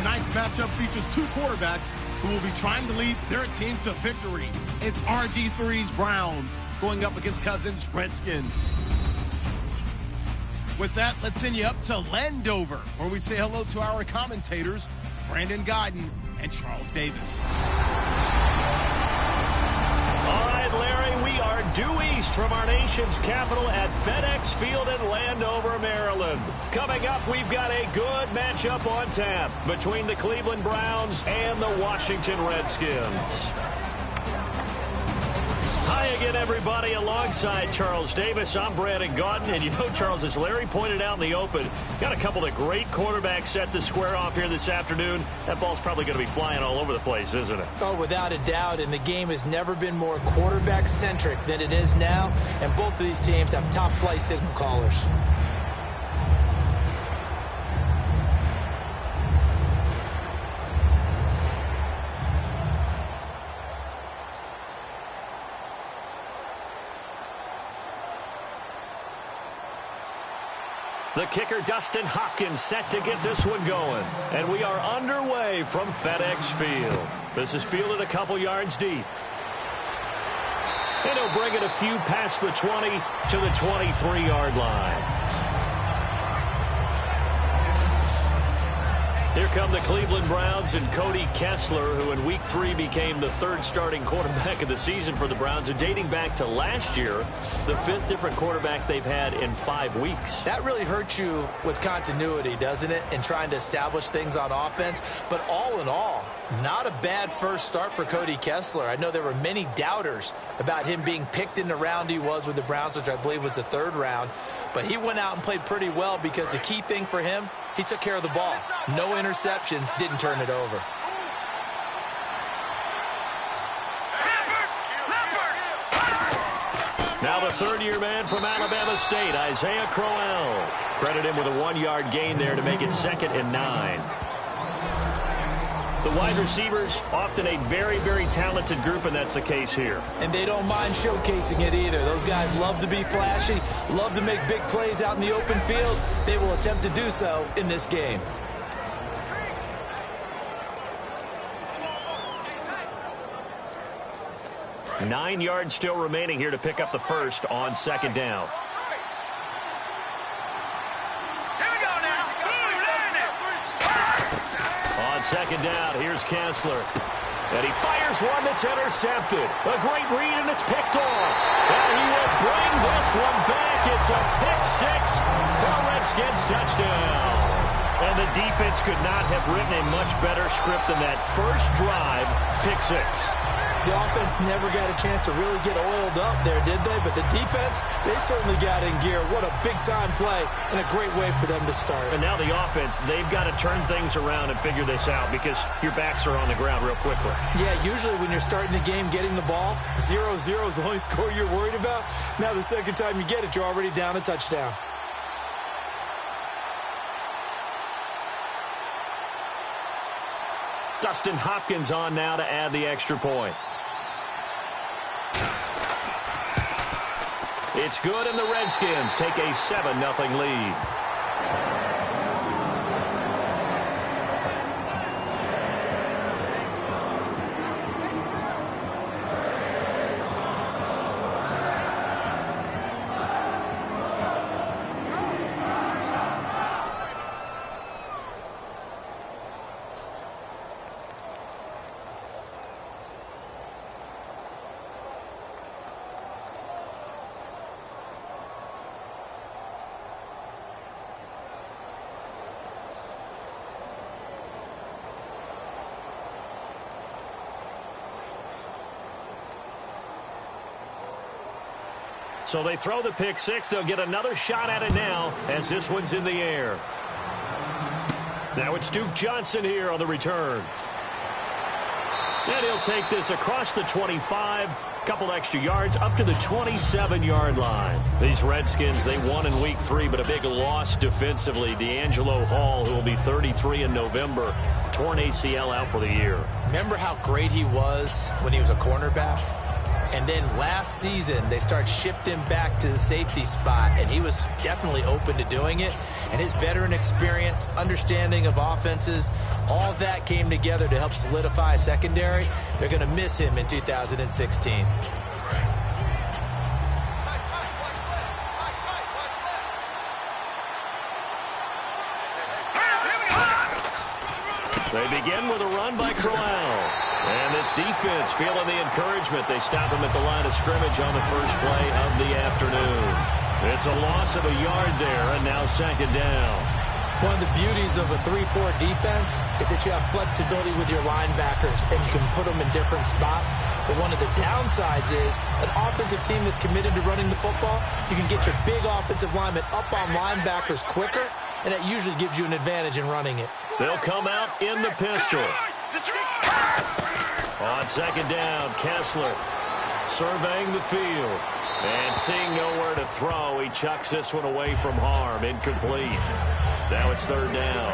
Tonight's matchup features two quarterbacks who will be trying to lead their team to victory. It's RG3's Browns going up against Cousins' Redskins. With that, let's send you up to Landover, where we say hello to our commentators, Brandon Godden and Charles Davis. All right, Larry, we are due east from our nation's capital at FedEx Field in Landover, Maryland. Coming up, we've got a good matchup on tap between the Cleveland Browns and the Washington Redskins. Hi again, everybody. Alongside Charles Davis, I'm Brandon Godden. And you know, Charles, as Larry pointed out in the open, got a couple of great quarterbacks set to square off here this afternoon. That ball's probably going to be flying all over the place, isn't it? Oh, without a doubt. And the game has never been more quarterback-centric than it is now. And both of these teams have top-flight signal callers. The kicker, Dustin Hopkins, set to get this one going. And we are underway from FedEx Field. This is fielded a couple yards deep. And he'll bring it a few past the 20 to the 23-yard line. Here come the Cleveland Browns and Cody Kessler, who in Week 3 became the third starting quarterback of the season for the Browns. And dating back to last year, the fifth different quarterback they've had in 5 weeks. That really hurts you with continuity, doesn't it, in trying to establish things on offense? But all in all, not a bad first start for Cody Kessler. I know there were many doubters about him being picked in the round he was with the Browns, which I believe was the 3rd round. But he went out and played pretty well because the key thing for him, he took care of the ball. No interceptions, didn't turn it over. Now the third-year man from Alabama State, Isaiah Crowell. Credit him with a 1-yard gain there to make it 2nd and 9. The wide receivers, often a very, very talented group, and that's the case here. And they don't mind showcasing it either. Those guys love to be flashy, love to make big plays out in the open field. They will attempt to do so in this game. Nine yards still remaining here to pick up the first on 2nd down. On 2nd down, here's Kessler. And he fires one that's intercepted. A great read, and it's picked off. And he will bring this one back. It's a pick 6 for a Redskins touchdown. And the defense could not have written a much better script than that first drive, pick 6. The offense never got a chance to really get oiled up there, did they? But the defense, they certainly got in gear. What a big-time play and a great way for them to start. And now the offense, they've got to turn things around and figure this out because your backs are on the ground real quickly. Yeah, usually when you're starting the game getting the ball, 0-0 is the only score you're worried about. Now the second time you get it, you're already down a touchdown. Dustin Hopkins on now to add the extra point. It's good, and the Redskins take a 7-0 lead. So they throw the pick 6. They'll get another shot at it now as this one's in the air. Now it's Duke Johnson here on the return. And he'll take this across the 25. Couple extra yards up to the 27-yard line. These Redskins, they won in Week 3, but a big loss defensively. D'Angelo Hall, who will be 33 in November, torn ACL out for the year. Remember how great he was when he was a cornerback? And then last season, they start shifting back to the safety spot, and he was definitely open to doing it. And his veteran experience, understanding of offenses, all of that came together to help solidify a secondary. They're going to miss him in 2016. They begin with a run by Crowell. And this defense feeling the encouragement. They stop him at the line of scrimmage on the first play of the afternoon. It's a loss of a yard there, and now second down. One of the beauties of a 3-4 defense is that you have flexibility with your linebackers, and you can put them in different spots. But one of the downsides is an offensive team that's committed to running the football, you can get your big offensive linemen up on linebackers quicker, and that usually gives you an advantage in running it. They'll come out in the pistol. On second down, Kessler surveying the field. And seeing nowhere to throw, he chucks this one away from harm. Incomplete. Now it's third down.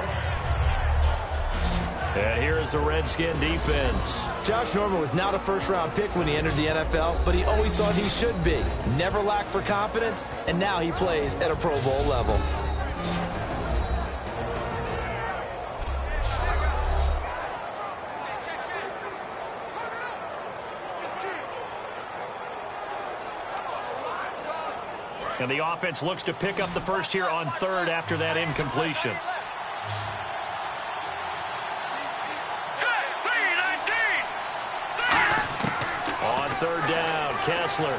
And here is the Redskin defense. Josh Norman was not a first-round pick when he entered the NFL, but he always thought he should be. Never lacked for confidence, and now he plays at a Pro Bowl level. And the offense looks to pick up the first here on third after that incompletion. On third down, Kessler.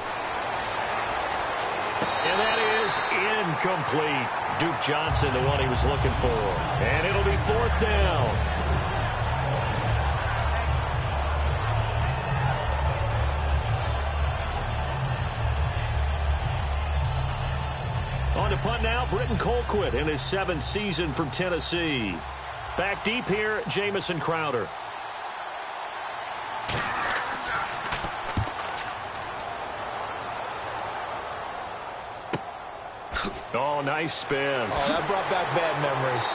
And that is incomplete. Duke Johnson, the one he was looking for. And it'll be fourth down. On to punt now, Britton Colquitt in his 7th season from Tennessee. Back deep here, Jamison Crowder. Oh, nice spin. Oh, that brought back bad memories.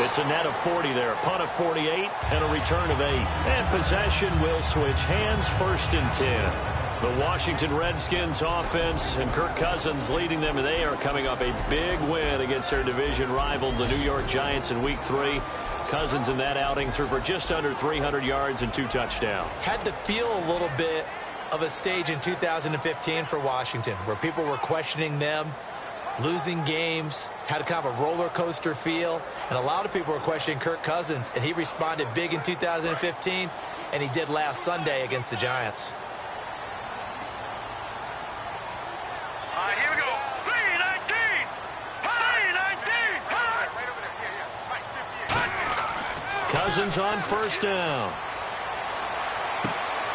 It's a net of 40 there. Punt of 48 and a return of 8. And possession will switch hands, first and 10. The Washington Redskins offense and Kirk Cousins leading them. They are coming off a big win against their division rival, the New York Giants, in Week 3. Cousins in that outing threw for just under 300 yards and 2 touchdowns. Had to feel a little bit of a stage in 2015 for Washington, where people were questioning them, losing games, had a kind of a roller coaster feel, and a lot of people were questioning Kirk Cousins, and he responded big in 2015, and he did last Sunday against the Giants. Cousins on first down.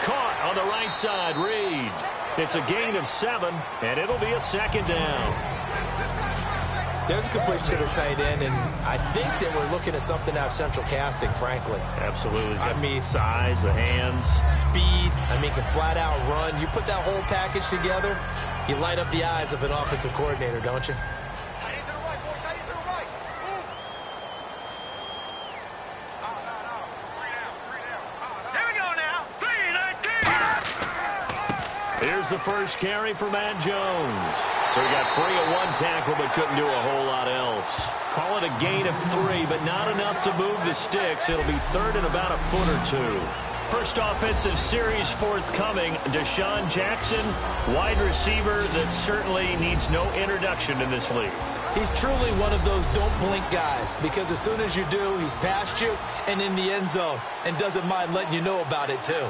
Caught on the right side, Reed. It's a gain of 7, and it'll be a second down. There's a completion to the tight end, and I think that we're looking at something out of central casting, frankly. Absolutely. I mean, size, the hands. Speed. I mean, can flat out run. You put that whole package together, you light up the eyes of an offensive coordinator, don't you? Here's the first carry for Matt Jones. So he got free of one tackle but couldn't do a whole lot else. Call it a gain of 3, but not enough to move the sticks. It'll be third and about a foot or 2. First offensive series forthcoming. Deshaun Jackson, wide receiver that certainly needs no introduction in this league. He's truly one of those don't blink guys, because as soon as you do, he's past you and in the end zone and doesn't mind letting you know about it too.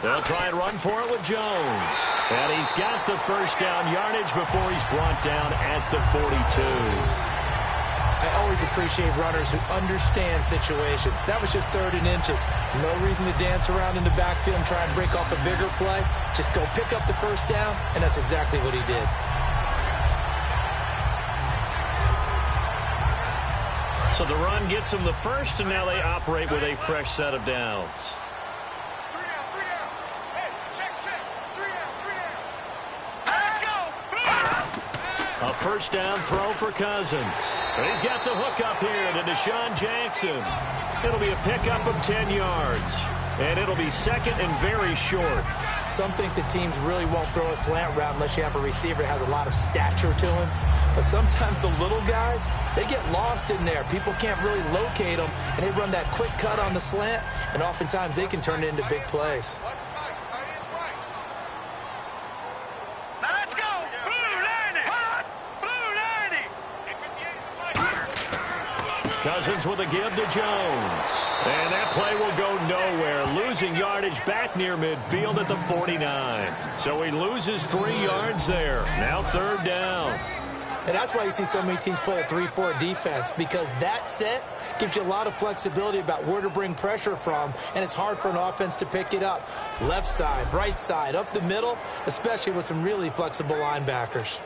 They'll try and run for it with Jones. And he's got the first down yardage before he's brought down at the 42. I always appreciate runners who understand situations. That was just 3rd and inches. No reason to dance around in the backfield and try and break off a bigger play. Just go pick up the first down, and that's exactly what he did. So the run gets them the first, and now they operate with a fresh set of downs. A first down throw for Cousins. And he's got the hook up here to Deshaun Jackson. It'll be a pickup of 10 yards. And it'll be second and very short. Some think the teams really won't throw a slant route unless you have a receiver that has a lot of stature to him. But sometimes the little guys, they get lost in there. People can't really locate them, and they run that quick cut on the slant, and oftentimes they can turn it into big plays. Cousins with a give to Jones. And that play will go nowhere. Losing yardage back near midfield at the 49. So he loses 3 yards there. Now third down. And that's why you see so many teams play a 3-4 defense, because that set gives you a lot of flexibility about where to bring pressure from, and it's hard for an offense to pick it up. Left side, right side, up the middle, especially with some really flexible linebackers.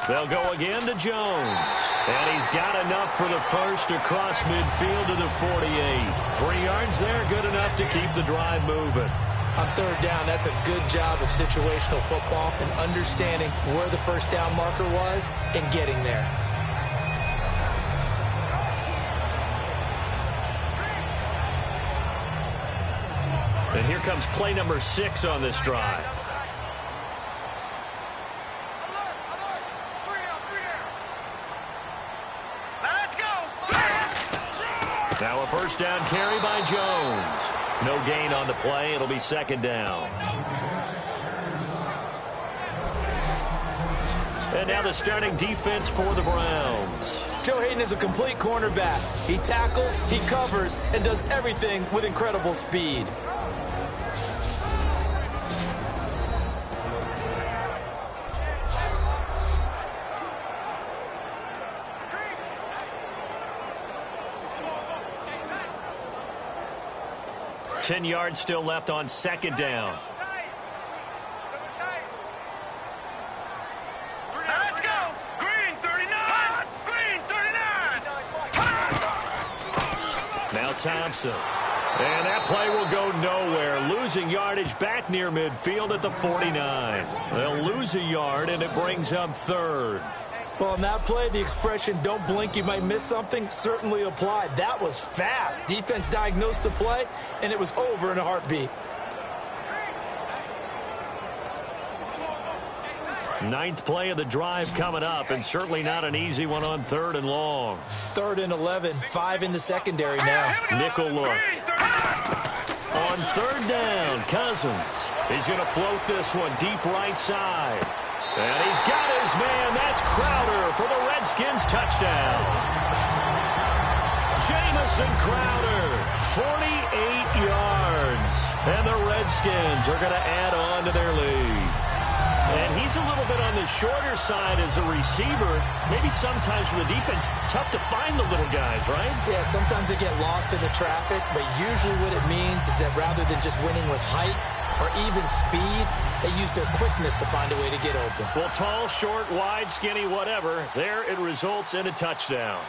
They'll go again to Jones. And he's got enough for the first across midfield to the 48. 3 yards there, good enough to keep the drive moving. On third down, that's a good job of situational football and understanding where the first down marker was and getting there. And here comes play number 6 on this drive. Now a first down carry by Jones. No gain on the play. It'll be second down. And now the starting defense for the Browns. Joe Hayden is a complete cornerback. He tackles, he covers, and does everything with incredible speed. Ten yards still left on second down. Let's go. Green 39. Green 39. Now Thompson. And that play will go nowhere. Losing yardage back near midfield at the 49. They'll lose a yard, and it brings up third. Well, on that play, the expression, don't blink, you might miss something, certainly applied. That was fast. Defense diagnosed the play, and it was over in a heartbeat. Ninth play of the drive coming up, and certainly not an easy one on third and long. 3rd and 11, 5 in the secondary now. Nickel look. On third down, Cousins. He's going to float this one deep right side. And he's got his man. That's Crowder for the Redskins touchdown. Jamison Crowder, 48 yards. And the Redskins are going to add on to their lead. And he's a little bit on the shorter side as a receiver. Maybe sometimes for the defense, tough to find the little guys, right? Yeah, sometimes they get lost in the traffic, but usually what it means is that rather than just winning with height or even speed, they use their quickness to find a way to get open. Well, tall, short, wide, skinny, whatever, there it results in a touchdown.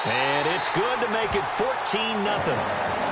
And it's good to make it 14-0.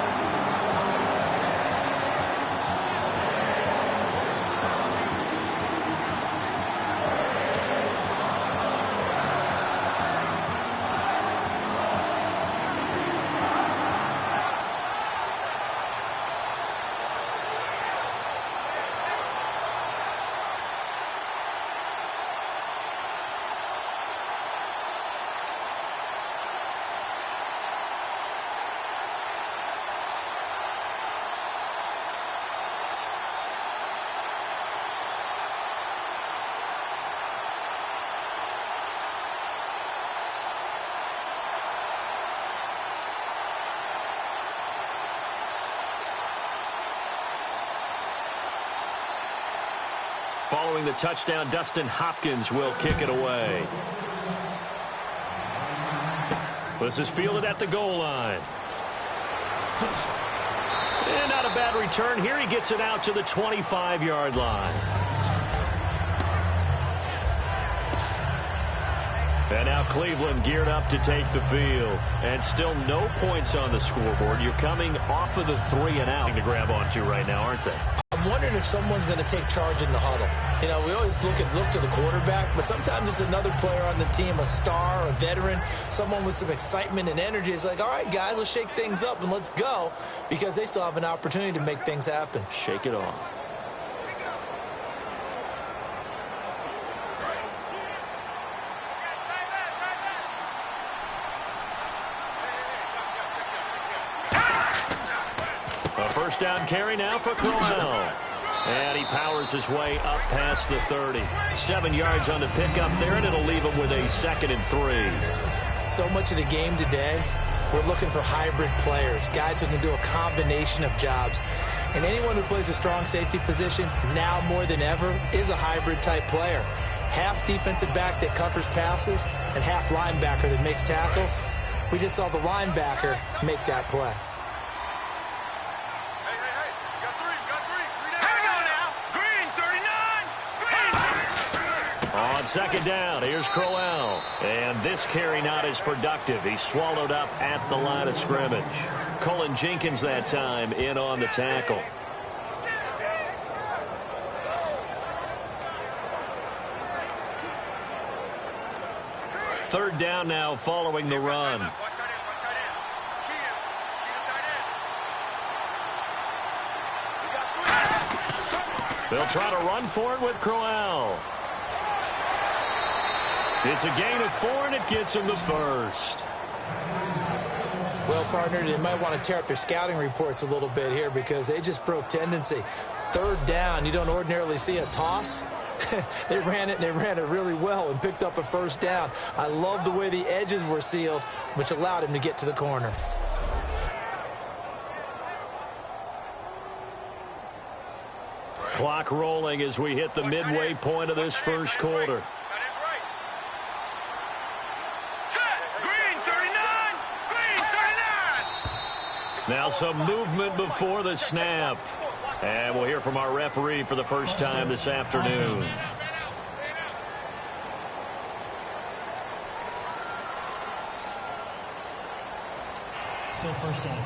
Following the touchdown, Dustin Hopkins will kick it away. This is fielded at the goal line. And not a bad return here. He gets it out to the 25-yard line. And now Cleveland geared up to take the field. And still no points on the scoreboard. You're coming off of the 3-and-out to grab onto right now, aren't they? I'm wondering if someone's going to take charge in the huddle. You know, we always look to the quarterback, but sometimes it's another player on the team, a star, a veteran, someone with some excitement and energy. It's like, all right, guys, let's shake things up and let's go, because they still have an opportunity to make things happen. Shake it off. First down carry now for Crowell. And he powers his way up past the 30. 7 yards on the pickup there, and it'll leave him with a 2nd and 3. So much of the game today, we're looking for hybrid players, guys who can do a combination of jobs. And anyone who plays a strong safety position, now more than ever, is a hybrid-type player. Half defensive back that covers passes and half linebacker that makes tackles. We just saw the linebacker make that play. On 2nd down, here's Crowell. And this carry not as productive. He's swallowed up at the line of scrimmage. Cullen Jenkins that time in on the tackle. Third down now following the run. They'll try to run for it with Crowell. It's a gain of 4, and it gets him the first. Well, partner, they might want to tear up their scouting reports a little bit here, because they just broke tendency. Third down, you don't ordinarily see a toss. They ran it, and they ran it really well and picked up a first down. I love the way the edges were sealed, which allowed him to get to the corner. Clock rolling as we hit the midway point of this first quarter. Now some movement before the snap. And we'll hear from our referee for the first time this afternoon. Still first down.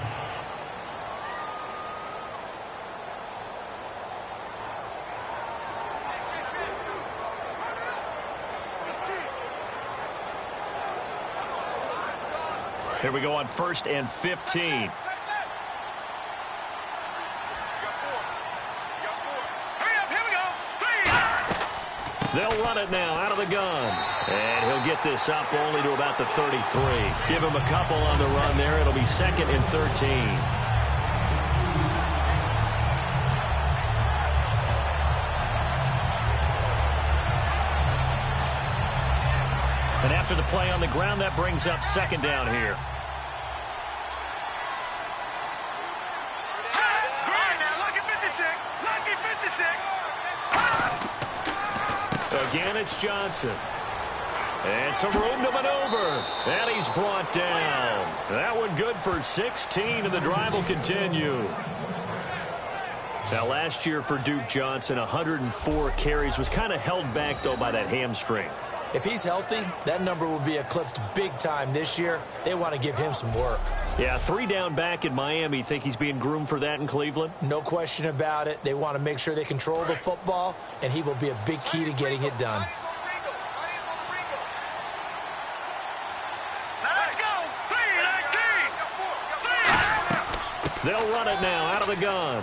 Here we go on 1st and 15. They'll run it now out of the gun. And he'll get this up only to about the 33. Give him a couple on the run there. It'll be 2nd and 13. And after the play on the ground, that brings up 2nd down here. Again, it's Johnson. And some room to maneuver. And he's brought down. That one good for 16, and the drive will continue. Now, last year for Duke Johnson, 104 carries. Was kind of held back, though, by that hamstring. If he's healthy, that number will be eclipsed big time this year. They want to give him some work. Yeah, 3 down back in Miami. Think he's being groomed for that in Cleveland? No question about it. They want to make sure they control the football, and he will be a big key to getting it done. Let's go. They'll run it now out of the gun.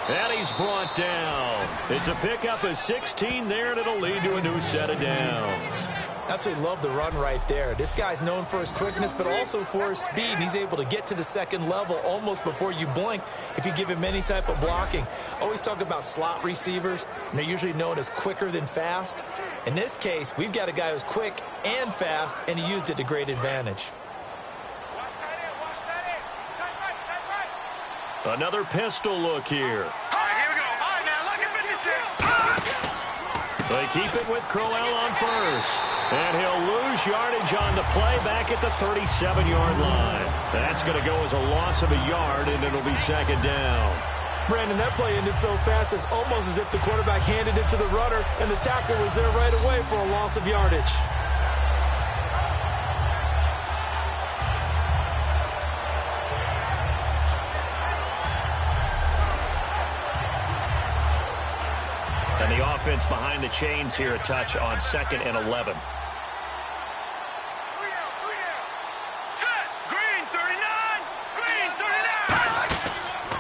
And he's brought down. It's a pickup of 16 there, and it'll lead to a new set of downs. Absolutely love the run right there. This guy's known for his quickness, but also for his speed. He's able to get to the second level almost before you blink if you give him any type of blocking. Always talk about slot receivers, and they're usually known as quicker than fast. In this case, we've got a guy who's quick and fast, and he used it to great advantage. Another pistol look here. All right, here we go. All right, now, look at 56. They keep it with Crowell on first. And he'll lose yardage on the play back at the 37-yard line. That's going to go as a loss of a yard, and it'll be second down. Brandon, that play ended so fast, it's almost as if the quarterback handed it to the runner, and the tackler was there right away for a loss of yardage. And the offense behind the chains here, a touch on 2nd and 11.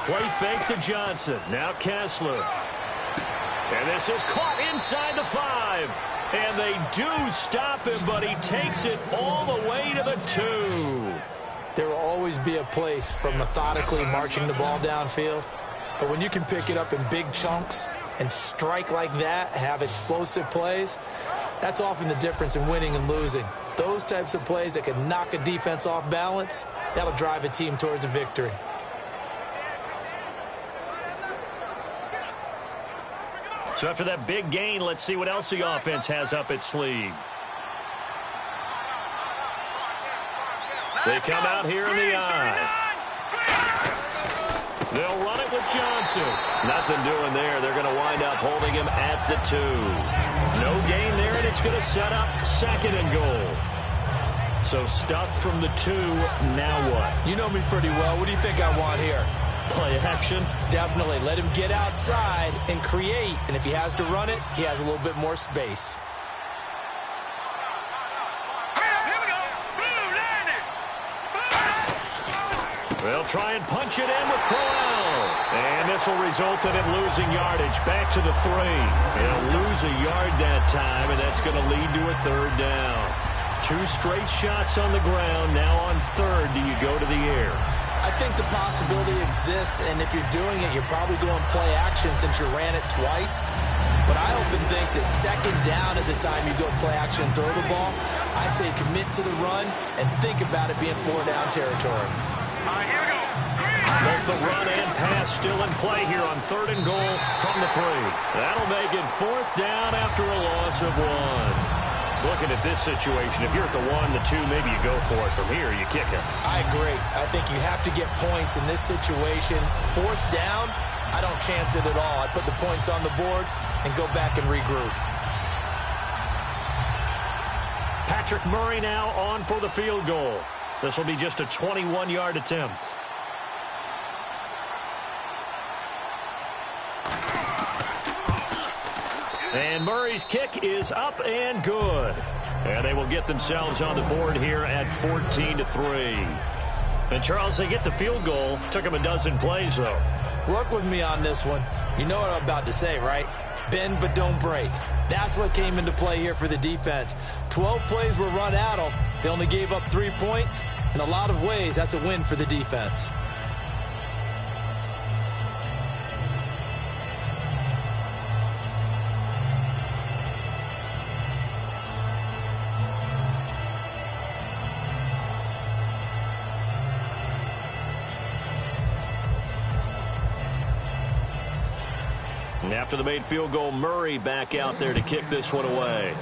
Play fake to Johnson. Now Kessler. And this is caught inside the 5. And they do stop him, but he takes it all the way to the 2. There will always be a place for methodically marching the ball downfield. But when you can pick it up in big chunks and strike like that, have explosive plays, that's often the difference in winning and losing. Those types of plays that can knock a defense off balance, that'll drive a team towards a victory. So after that big gain, let's see what else the offense has up its sleeve. They come out here in the eye. They'll run it with Johnson. Nothing doing there. They're going to wind up holding him at the 2. No gain there, and it's going to set up 2nd and goal. So stuffed from the 2. Now what? You know me pretty well. What do you think I want here? Play action? Definitely. Let him get outside and create. And if he has to run it, he has a little bit more space. They'll try and punch it in with Crowell. And this will result in him losing yardage back to the 3. He'll lose a yard that time, and that's going to lead to a 3rd down. 2 straight shots on the ground. Now on 3rd, do you go to the air? I think the possibility exists, and if you're doing it, you're probably going play action since you ran it twice. But I often think that 2nd down is the time you go play action and throw the ball. I say commit to the run and think about it being 4-down territory. Here we go. Both the run and pass still in play here on 3rd and goal from the 3. That'll make it 4th down after a loss of 1. Looking at this situation, if you're at the 1, the 2, maybe you go for it. From here, you kick it. I agree. I think you have to get points in this situation. 4th down, I don't chance it at all. I put the points on the board and go back and regroup. Patrick Murray now on for the field goal. This will be just a 21-yard attempt. And Murray's kick is up and good. And they will get themselves on the board here at 14-3. And, Charles, they get the field goal. Took them a dozen plays, though. Work with me on this one. You know what I'm about to say, right? Bend but don't break. That's what came into play here for the defense. 12 plays were run at them. They only gave up 3 points. In a lot of ways, that's a win for the defense. And after the made field goal, Murray back out there to kick this one away.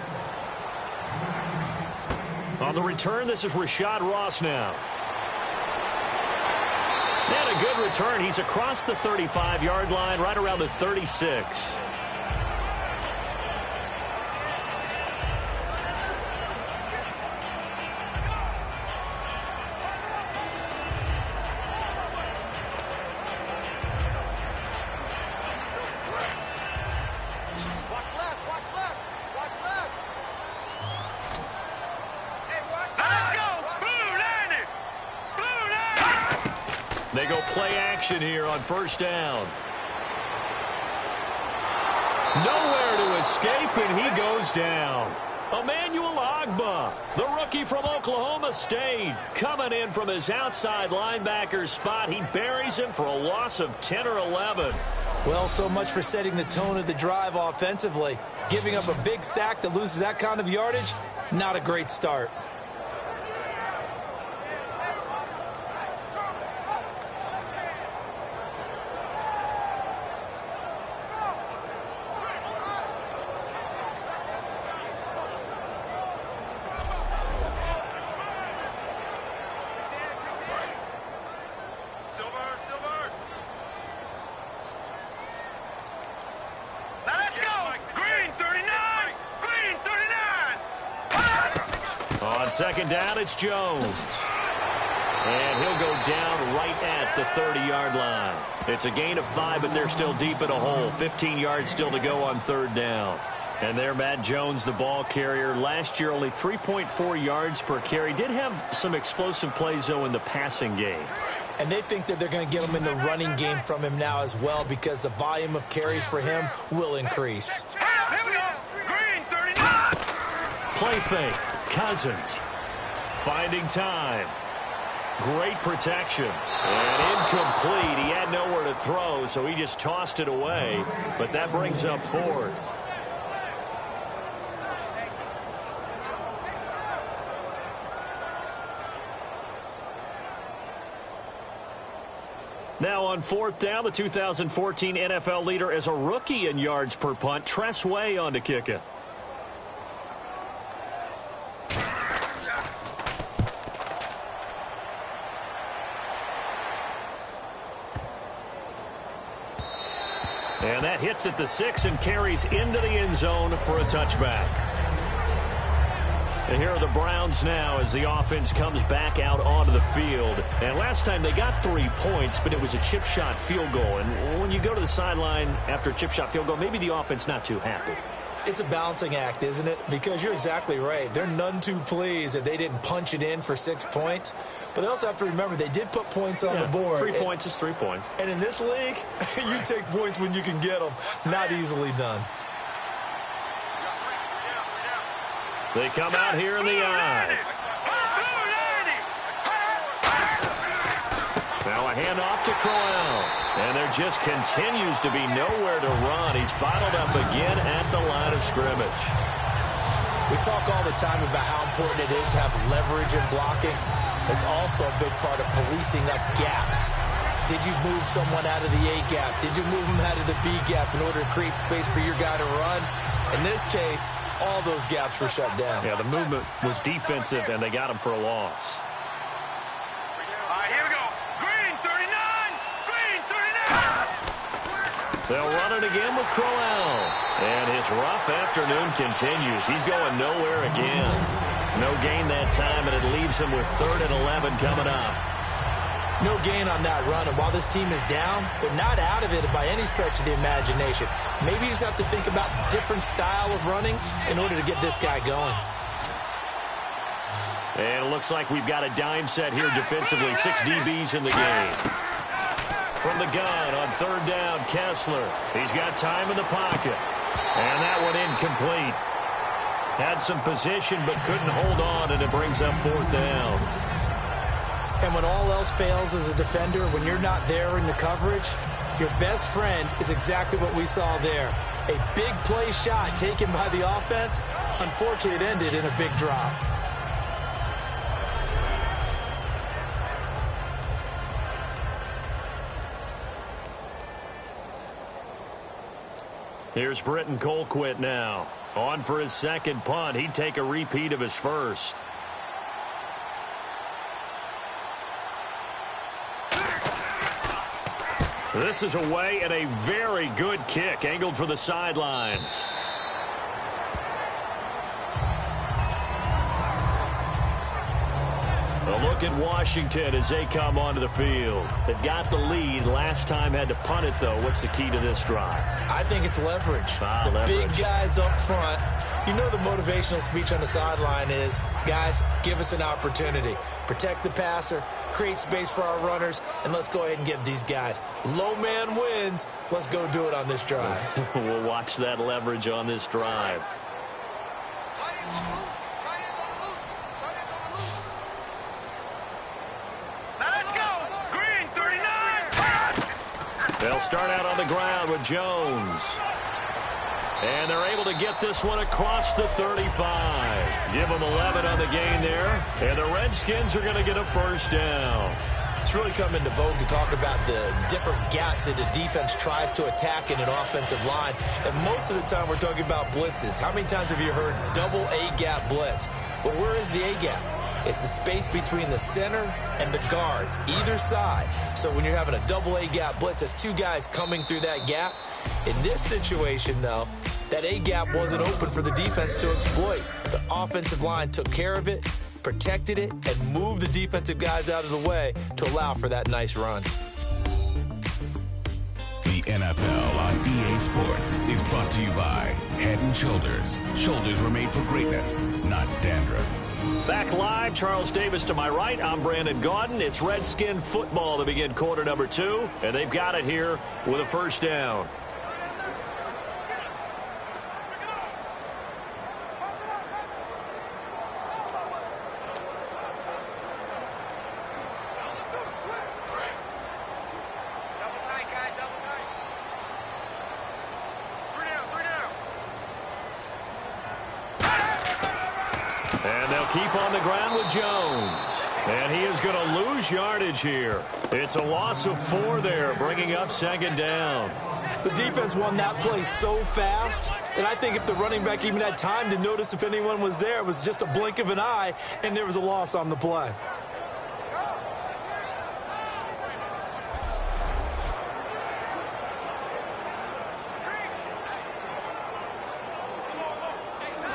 On the return, this is Rashad Ross now. And a good return. He's across the 35-yard line, right around the 36. They go play action here on 1st down. Nowhere to escape, and he goes down. Emmanuel Ogbah, the rookie from Oklahoma State, coming in from his outside linebacker spot. He buries him for a loss of 10 or 11. Well, so much for setting the tone of the drive offensively. Giving up a big sack that loses that kind of yardage, not a great start. second down, it's Jones. And he'll go down right at the 30-yard line. It's a gain of 5, but they're still deep in a hole. 15 yards still to go on third down. And there, Matt Jones, the ball carrier. Last year, only 3.4 yards per carry. Did have some explosive plays, though, in the passing game. And they think that they're going to get him in the running game from him now as well, because the volume of carries for him will increase. Here we go. Green 39. Play fake. Cousins finding time. Great protection. And incomplete. He had nowhere to throw, so he just tossed it away. But that brings up fourth. Now on fourth down, the 2014 NFL leader as a rookie in yards per punt, Tress Way on to kick it. And that hits at the 6 and carries into the end zone for a touchback. And here are the Browns now as the offense comes back out onto the field. And last time they got 3 points, but it was a chip shot field goal. And when you go to the sideline after a chip shot field goal, maybe the offense not too happy. It's a balancing act, isn't it? Because you're exactly right. They're none too pleased that they didn't punch it in for 6 points. But they also have to remember they did put points on the board. 3 points is 3 points. And in this league, you take points when you can get them. Not easily done. They come out here in the eye. Now a handoff to Crowell. And there just continues to be nowhere to run. He's bottled up again at the line of scrimmage. We talk all the time about how important it is to have leverage in blocking. It's also a big part of policing up gaps. Did you move someone out of the A gap? Did you move them out of the B gap in order to create space for your guy to run? In this case, all those gaps were shut down. Yeah, the movement was defensive, and they got him for a loss. All right, here we go. Green 39. Green 39. They'll run it again with Crowell. And his rough afternoon continues. He's going nowhere again. No gain that time, and it leaves him with 3rd and 11 coming up. No gain on that run, and while this team is down, they're not out of it by any stretch of the imagination. Maybe you just have to think about a different style of running in order to get this guy going. And it looks like we've got a dime set here defensively. 6 DBs in the game. From the gun on 3rd down, Kessler. He's got time in the pocket. And that one incomplete. Had some position but couldn't hold on, and it brings up 4th down. And when all else fails as a defender, when you're not there in the coverage, your best friend is exactly what we saw there. A big play shot taken by the offense. Unfortunately, it ended in a big drop. Here's Britton Colquitt now. On for his second punt. He'd take a repeat of his first. This is away and a very good kick, angled for the sidelines. A look at Washington as they come onto the field. They've got the lead. Last time had to punt it, though. What's the key to this drive? I think it's leverage. Leverage. Big guys up front. You know the motivational speech on the sideline is, guys, give us an opportunity. Protect the passer, create space for our runners, and let's go ahead and give these guys. Low man wins. Let's go do it on this drive. We'll watch that leverage on this drive. Let's go. Green 39. They'll start out on the ground with Jones. And they're able to get this one across the 35. Give them 11 on the gain there. And the Redskins are going to get a first down. It's really come into vogue to talk about the different gaps that the defense tries to attack in an offensive line. And most of the time we're talking about blitzes. How many times have you heard double A-gap blitz? Well, where is the A-gap? It's the space between the center and the guards, either side. So when you're having a double A-gap blitz, that's 2 guys coming through that gap. In this situation, though, that A-gap wasn't open for the defense to exploit. The offensive line took care of it, protected it, and moved the defensive guys out of the way to allow for that nice run. The NFL on EA Sports is brought to you by Head & Shoulders. Shoulders were made for greatness, not dandruff. Back live, Charles Davis to my right. I'm Brandon Gaudin. It's Redskin football to begin quarter number 2, and they've got it here with a first down. Keep on the ground with Jones. And he is going to lose yardage here. It's a loss of 4 there, bringing up second down. The defense won that play so fast that I think if the running back even had time to notice if anyone was there, it was just a blink of an eye, and there was a loss on the play.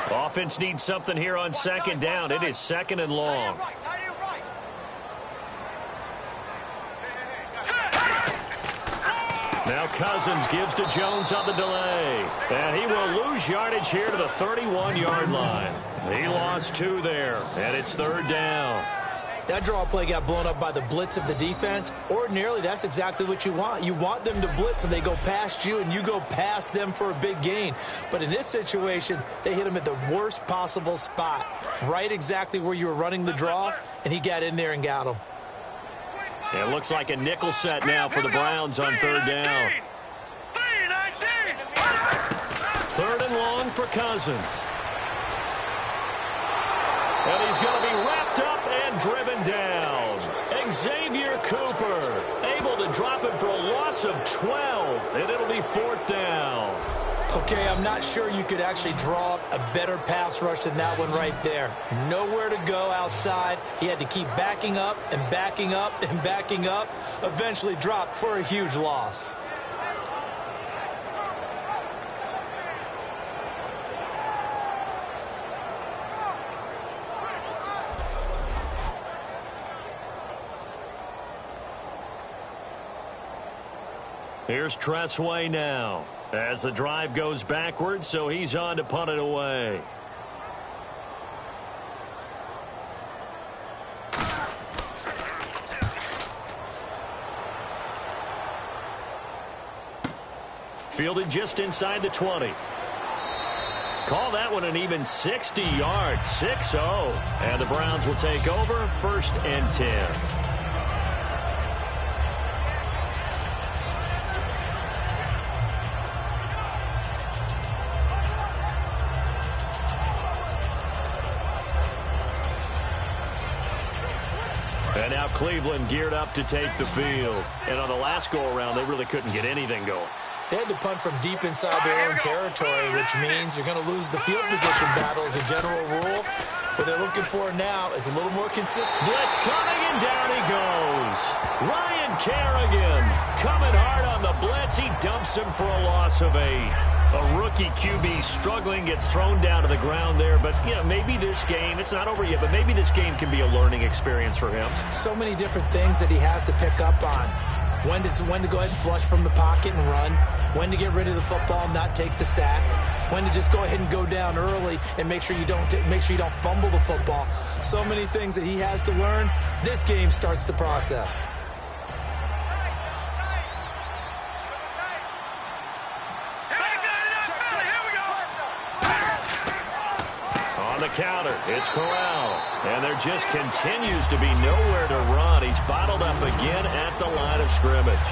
Offense needs something here on second down. It is second and long. Now Cousins gives to Jones on the delay. And he will lose yardage here to the 31-yard line. He lost 2 there, and it's third down. That draw play got blown up by the blitz of the defense. Ordinarily, that's exactly what you want. You want them to blitz, and they go past you, and you go past them for a big gain. But in this situation, they hit him at the worst possible spot, right exactly where you were running the draw, and he got in there and got him. It looks like a nickel set now for the Browns on third down. Third and long for Cousins. And he's going to be wrapped up and driven down. Xavier Cooper able to drop him for a loss of 12, and it'll be fourth down. Okay, I'm not sure you could actually draw up a better pass rush than that one right there. Nowhere to go outside. He had to keep backing up and backing up and backing up. Eventually dropped for a huge loss. Here's Tressway now as the drive goes backwards, so he's on to punt it away. Fielded just inside the 20. Call that one an even 60 yards, 6-0. And the Browns will take over, first and 10. And now Cleveland geared up to take the field. And on the last go-around, they really couldn't get anything going. They had to punt from deep inside their own territory, which means you're going to lose the field position battle as a general rule. What they're looking for now is a little more consistent. Blitz coming, and down he goes. Ryan Kerrigan coming hard on the blitz. He dumps him for a loss of 8. A rookie QB struggling, gets thrown down to the ground there. But, you know, maybe this game, it's not over yet, but maybe this game can be a learning experience for him. So many different things that he has to pick up on. When to go ahead and flush from the pocket and run. When to get rid of the football and not take the sack. When to just go ahead and go down early and make sure you don't fumble the football. So many things that he has to learn. This game starts the process. On the counter, it's Corral. And there just continues to be nowhere to run. He's bottled up again at the line of scrimmage.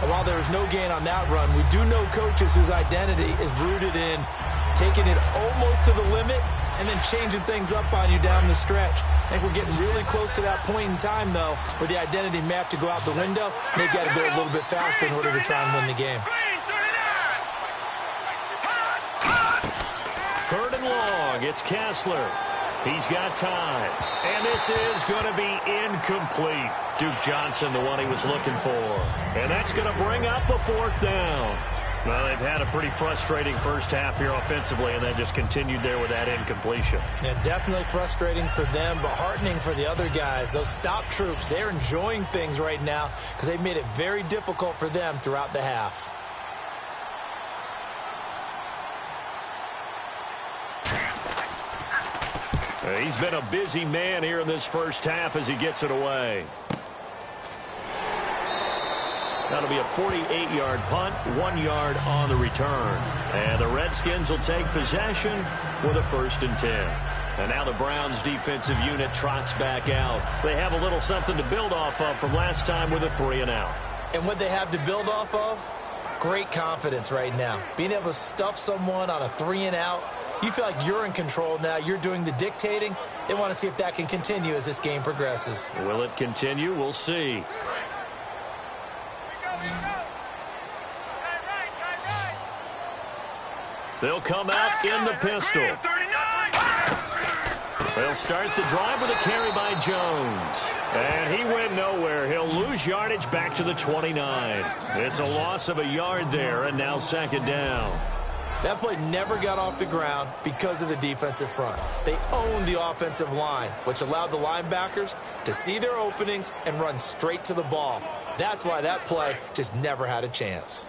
And while there is no gain on that run, we do know coaches whose identity is rooted in taking it almost to the limit and then changing things up on you down the stretch. I think we're getting really close to that point in time, though, where the identity may have to go out the window, and they've got to go a little bit faster in order to try and win the game. Third and long, it's Kessler. He's got time. And this is going to be incomplete. Duke Johnson, the one he was looking for. And that's going to bring up a fourth down. Well, they've had a pretty frustrating first half here offensively, and then just continued there with that incompletion. Yeah, definitely frustrating for them, but heartening for the other guys. Those stop troops, they're enjoying things right now because they've made it very difficult for them throughout the half. He's been a busy man here in this first half as he gets it away. That'll be a 48-yard punt, 1 yard on the return. And the Redskins will take possession with a 1st and 10. And now the Browns defensive unit trots back out. They have a little something to build off of from last time with a 3-and-out. And what they have to build off of? Great confidence right now. Being able to stuff someone on a 3-and-out. You feel like you're in control now. You're doing the dictating. They want to see if that can continue as this game progresses. Will it continue? We'll see. They'll come out in the pistol. They'll start the drive with a carry by Jones. And he went nowhere. He'll lose yardage back to the 29. It's a loss of a yard there, and now 2nd down. That play never got off the ground because of the defensive front. They owned the offensive line, which allowed the linebackers to see their openings and run straight to the ball. That's why that play just never had a chance.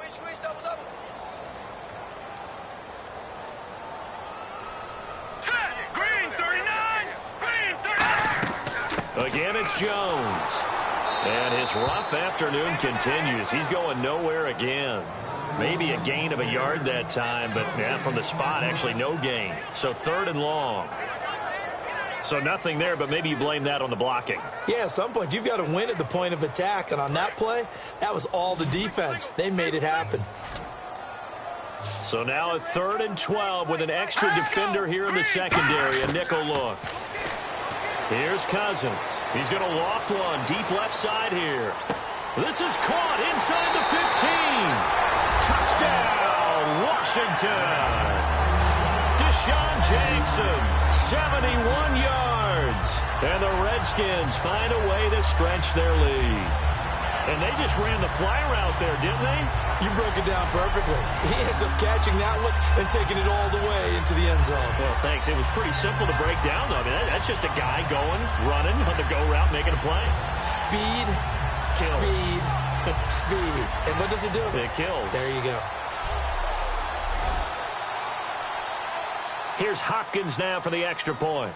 Again, it's Jones. And his rough afternoon continues. He's going nowhere again. Maybe a gain of a yard that time, but yeah, from the spot, actually no gain. So 3rd and long. So nothing there, but maybe you blame that on the blocking. Yeah, at some point, you've got to win at the point of attack. And on that play, that was all the defense. They made it happen. So now a 3rd and 12 with an extra defender here in the secondary. A nickel look. Here's Cousins. He's going to loft one deep left side here. This is caught inside the 15. Touchdown, Washington. Deshaun Jackson, 71 yards. And the Redskins find a way to stretch their lead. And they just ran the fly route there, didn't they? You broke it down perfectly. He ends up catching that one and taking it all the way into the end zone. Well, thanks. It was pretty simple to break down, though. I mean, that's just a guy going, running on the go route, making a play. Speed, kills. Speed, speed. And what does it do? It kills. There you go. Here's Hopkins now for the extra point.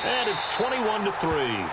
And it's 21-3.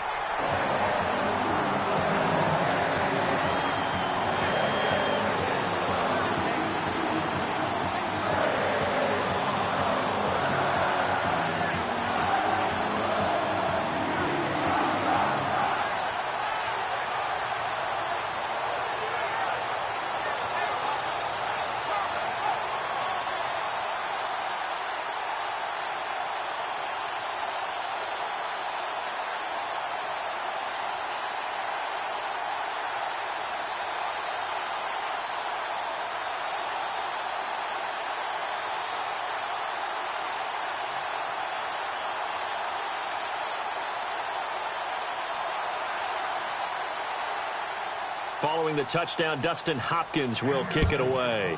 Following the touchdown, Dustin Hopkins will kick it away.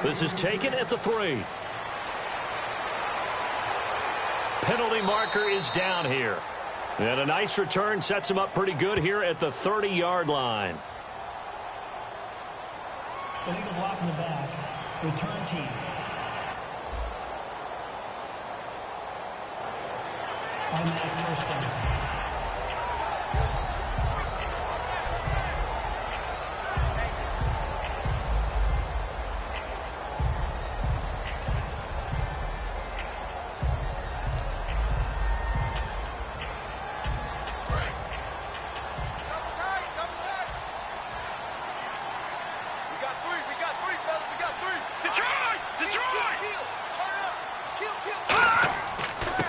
This is taken at the 3. Penalty marker is down here. And a nice return sets him up pretty good here at the 30-yard line. Illegal block in the back. Return team. Automatic 1st down.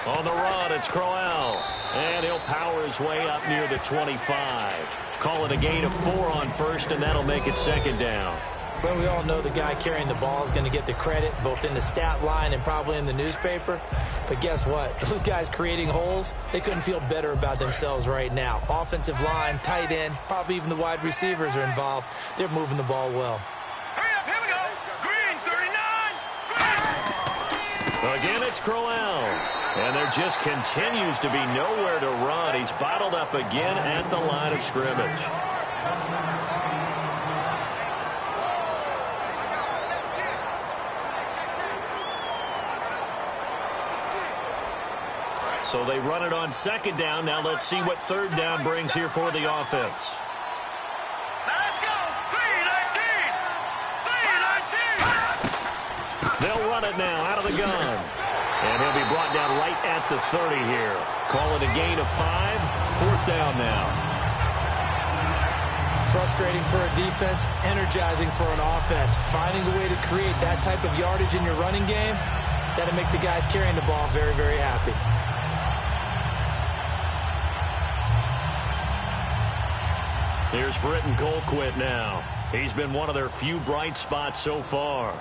On the run, it's Crowell. And he'll power his way up near the 25. Call it a gain of 4 on 1st, and that'll make it 2nd down. Well, we all know the guy carrying the ball is going to get the credit, both in the stat line and probably in the newspaper. But guess what? Those guys creating holes, they couldn't feel better about themselves right now. Offensive line, tight end, probably even the wide receivers are involved. They're moving the ball well. Hurry up, here we go. Green, 39. Green. Again, it's Crowell. And there just continues to be nowhere to run. He's bottled up again at the line of scrimmage. So they run it on second down. Now let's see what third down brings here for the offense. Let's go. 319. 319. They'll run it now out of the gun. And he'll be brought down right at the 30 here. Call it a gain of 5. Fourth down now. Frustrating for a defense, energizing for an offense. Finding a way to create that type of yardage in your running game, that'll make the guys carrying the ball very, very happy. Here's Britton Colquitt now. He's been one of their few bright spots so far.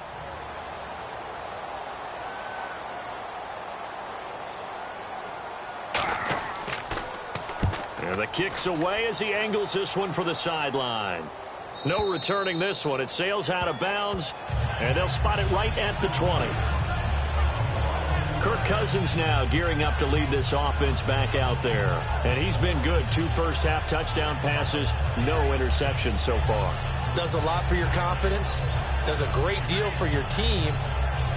And the kick's away as he angles this one for the sideline. No returning this one. It sails out of bounds, and they'll spot it right at the 20. Kirk Cousins now gearing up to lead this offense back out there. And he's been good. 2 first-half touchdown passes, no interceptions so far. Does a lot for your confidence, does a great deal for your team,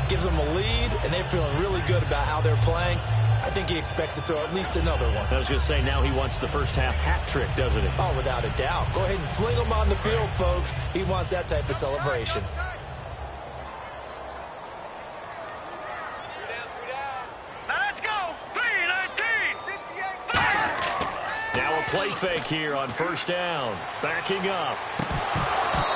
gives them a lead, and they're feeling really good about how they're playing. I think he expects to throw at least another one. I was going to say, now he wants the first-half hat trick, doesn't he? Oh, without a doubt. Go ahead and fling him on the field, folks. He wants that type of celebration. Play fake here on first down. Backing up.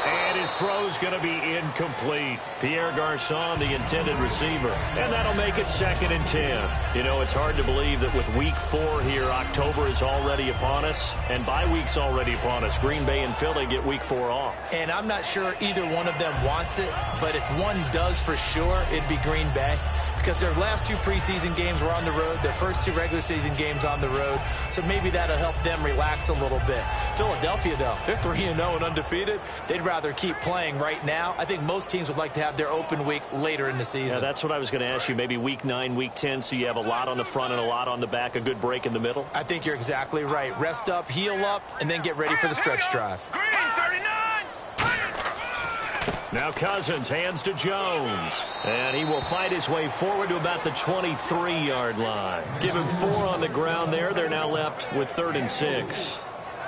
And his throw's going to be incomplete. Pierre Garçon, the intended receiver. And that'll make it 2nd and 10. You know, it's hard to believe that with week 4 here, October is already upon us. And bye week's already upon us. Green Bay and Philly get week 4 off. And I'm not sure either one of them wants it. But if one does for sure, it'd be Green Bay. Because their last 2 preseason games were on the road. Their first 2 regular season games on the road. So maybe that'll help them relax a little bit. Philadelphia, though, they're 3-0 and undefeated. They'd rather keep playing right now. I think most teams would like to have their open week later in the season. Yeah, that's what I was going to ask you. Maybe week 9, week 10, so you have a lot on the front and a lot on the back, a good break in the middle. I think you're exactly right. Rest up, heal up, and then get ready for the stretch drive. Green, 39. Now Cousins hands to Jones. And he will fight his way forward to about the 23-yard line. Give him 4 on the ground there. They're now left with 3rd and 6.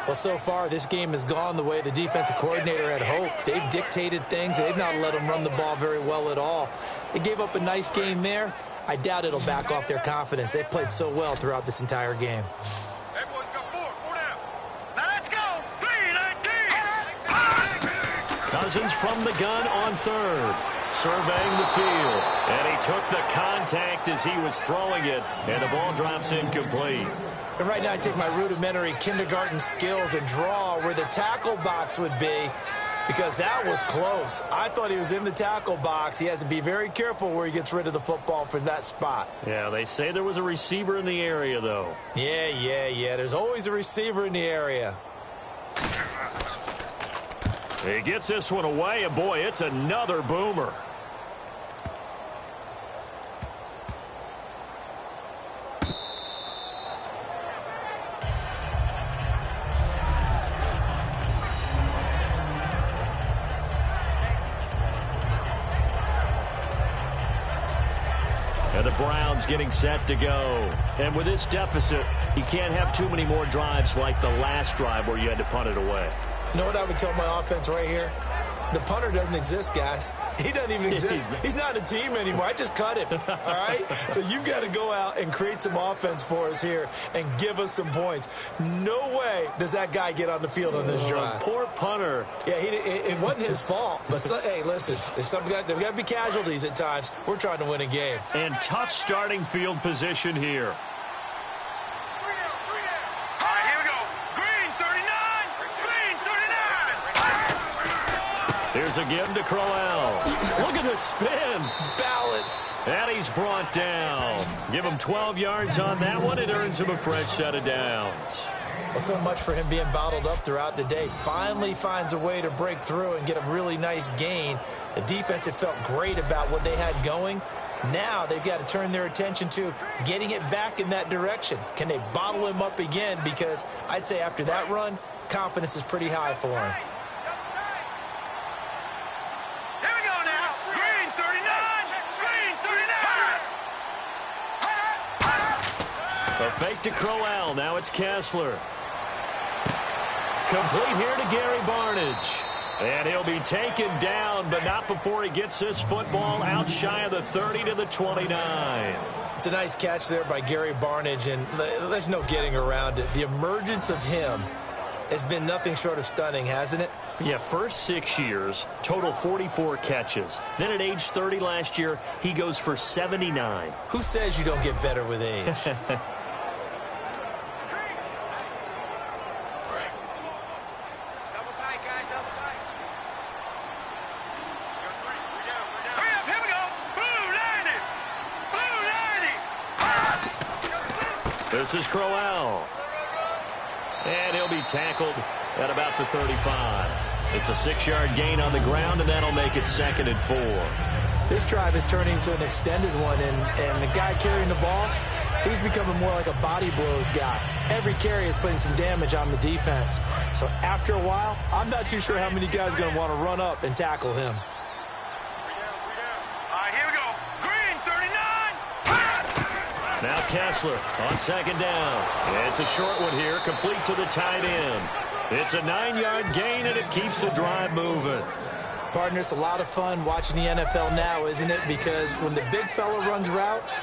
Well, so far, this game has gone the way the defensive coordinator had hoped. They've dictated things. They've not let them run the ball very well at all. They gave up a nice game there. I doubt it'll back off their confidence. They've played so well throughout this entire game. Everyone's got 4 down. Now let's go. 319. Cousins from the gun on 3rd. Surveying the field. And he took the contact as he was throwing it. And the ball drops incomplete. And right now I take my rudimentary kindergarten skills and draw where the tackle box would be, because that was close. I thought he was in the tackle box. He has to be very careful where he gets rid of the football from that spot. Yeah, they say there was a receiver in the area, though. Yeah. There's always a receiver in the area. He gets this one away, and boy, it's another boomer. And the Browns getting set to go. And with this deficit, you can't have too many more drives like the last drive where you had to punt it away. You know what I would tell my offense right here? The punter doesn't exist, guys. He doesn't even exist. He's not a team anymore. I just cut him, all right? So you've got to go out and create some offense for us here and give us some points. No way does that guy get on the field on this drive. Poor punter. Yeah, it wasn't his fault. But, hey, listen, there's got to be casualties at times. We're trying to win a game. And tough starting field position here. Here's a give to Crowell. Look at the spin. Balance. And he's brought down. Give him 12 yards on that one. It earns him a fresh set of downs. Well, so much for him being bottled up throughout the day. Finally finds a way to break through and get a really nice gain. The defense had felt great about what they had going. Now they've got to turn their attention to getting it back in that direction. Can they bottle him up again? Because I'd say after that run, confidence is pretty high for him. Here we go now. Green 39. Green 39. A fake to Crowell. Now it's Kessler. Complete here to Gary Barnidge. And he'll be taken down, but not before he gets this football out shy of the 30 to the 29. It's a nice catch there by Gary Barnidge, and there's no getting around it. The emergence of him has been nothing short of stunning, hasn't it? Yeah, first 6 years, total 44 catches. Then at age 30 last year, he goes for 79. Who says you don't get better with age? This is Crowell. And he'll be tackled at about the 35. It's a 6-yard gain on the ground, and that'll make it 2nd and 4. This drive is turning into an extended one, and the guy carrying the ball, he's becoming more like a body blows guy. Every carry is putting some damage on the defense. So after a while, I'm not too sure how many guys are going to want to run up and tackle him. Now Kessler on 2nd down. It's a short one here, complete to the tight end. It's a 9-yard gain, and it keeps the drive moving. Partner, it's a lot of fun watching the NFL now, isn't it? Because when the big fella runs routes,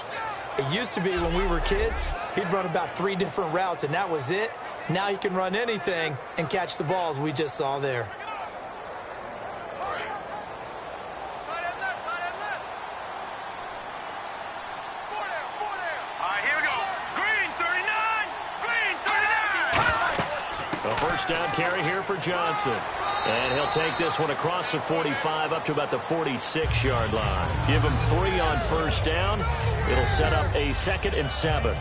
it used to be when we were kids, he'd run about 3 different routes, and that was it. Now he can run anything and catch the balls we just saw there. Down carry here for Johnson. And he'll take this one across the 45 up to about the 46-yard line. Give him 3 on 1st down. It'll set up a 2nd and 7.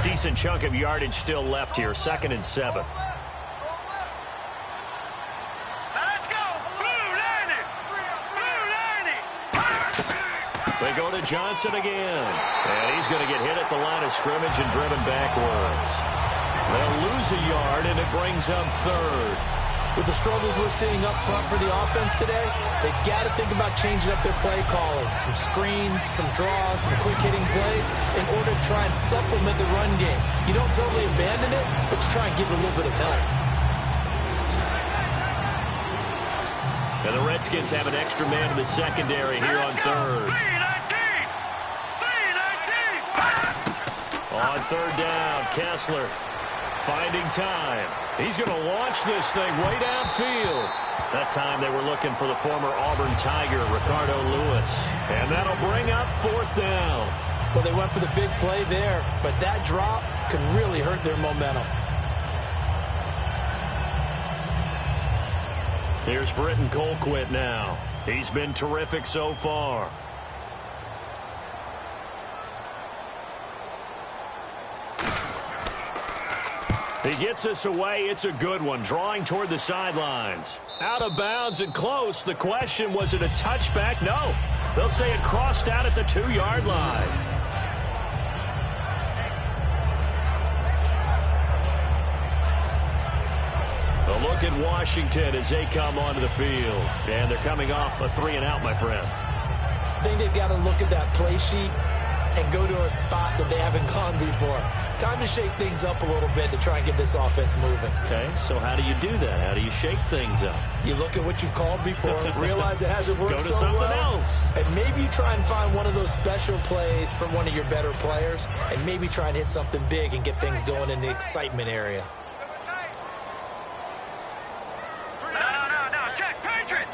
Decent chunk of yardage still left here. 2nd and 7. They go to Johnson again. And he's going to get hit at the line of scrimmage and driven backwards. They'll lose a yard, and it brings up 3rd. With the struggles we're seeing up front for the offense today, they've got to think about changing up their play calling. Some screens, some draws, some quick-hitting plays in order to try and supplement the run game. You don't totally abandon it, but you try and give it a little bit of help. And the Redskins have an extra man in the secondary here on 3rd. On 3rd down, Kessler finding time. He's going to launch this thing way downfield. That time they were looking for the former Auburn Tiger, Ricardo Lewis. And that'll bring up 4th down. Well, they went for the big play there, but that drop could really hurt their momentum. Here's Britton Colquitt now. He's been terrific so far. He gets us away. It's a good one. Drawing toward the sidelines. Out of bounds and close. The question, was it a touchback? No. They'll say it crossed out at the 2-yard line. A look at Washington as they come onto the field. And they're coming off a 3-and-out, my friend. I think they've got to look at that play sheet and go to a spot that they haven't gone before. Time to shake things up a little bit to try and get this offense moving. Okay, so how do you do that? How do you shake things up? You look at what you've called before, realize it hasn't worked so well. Go to something else. And maybe you try and find one of those special plays from one of your better players, and maybe try and hit something big and get things going in the excitement area. No, check, Patriot!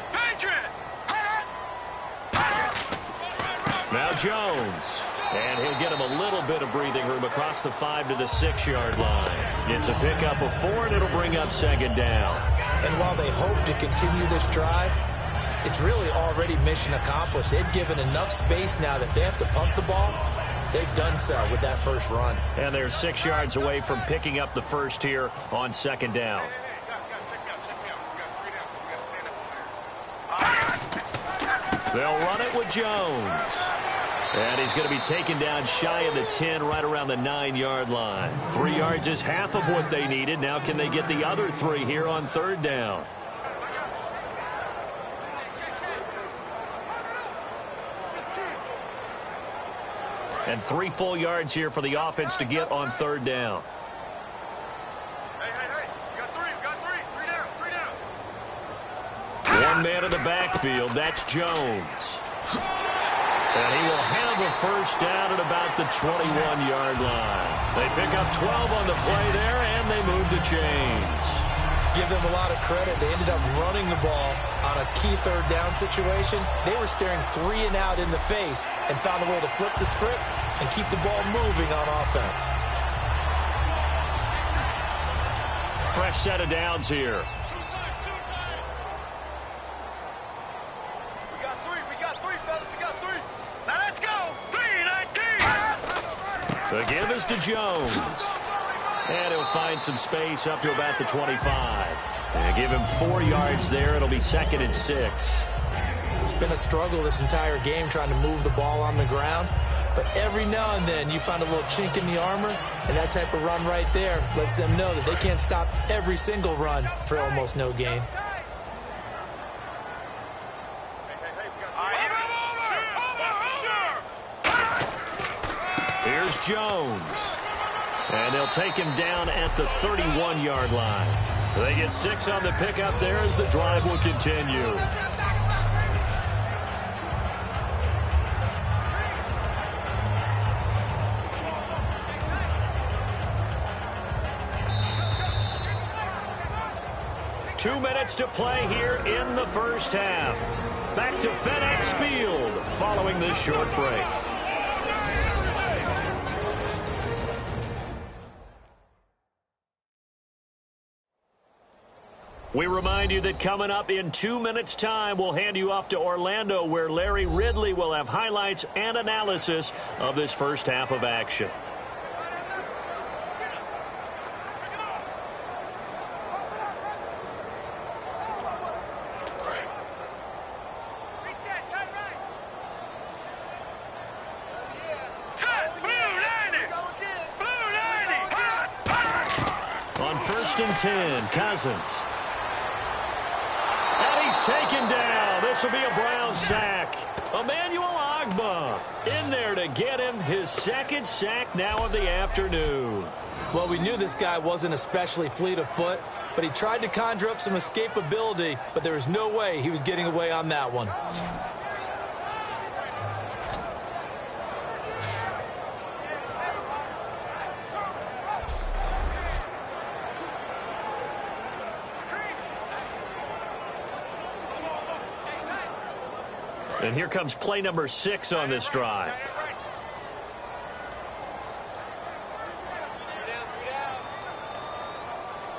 Now Jones. And he'll get him a little bit of breathing room across the 5 to the 6-yard line. It's a pickup of 4, and it'll bring up second down. And while they hope to continue this drive, it's really already mission accomplished. They've given enough space now that they have to pump the ball. They've done so with that first run. And they're 6 yards away from picking up the first here on second down. They'll run it with Jones. And he's going to be taken down shy of the 10, right around the 9-yard line. 3 yards is half of what they needed. Now can they get the other 3 here on third down? And 3 full yards here for the offense to get on third down. Hey, we got 3 down. One man in the backfield, that's Jones. And he will have a first down at about the 21-yard line. They pick up 12 on the play there, and they move the chains. Give them a lot of credit. They ended up running the ball on a key third down situation. They were staring 3 and out in the face and found a way to flip the script and keep the ball moving on offense. Fresh set of downs here. The give is to Jones. And he'll find some space up to about the 25. And give him 4 yards there. It'll be second and 6. It's been a struggle this entire game trying to move the ball on the ground. But every now and then you find a little chink in the armor. And that type of run right there lets them know that they can't stop every single run for almost no gain. Here's Jones. And they'll take him down at the 31-yard line. They get 6 on the pickup there as the drive will continue. Two minutes to play here in the first half. Back to FedEx Field following this short break. We remind you that coming up in 2 minutes' time, we'll hand you off to Orlando, where Larry Ridley will have highlights and analysis of this first half of action. On 1st and 10, Cousins. Taken down. This will be a Brown sack. Emmanuel Ogbah in there to get him his second sack now of the afternoon. Well, we knew this guy wasn't especially fleet of foot, but he tried to conjure up some escapability, but there was no way he was getting away on that one. And here comes play number 6 on this drive.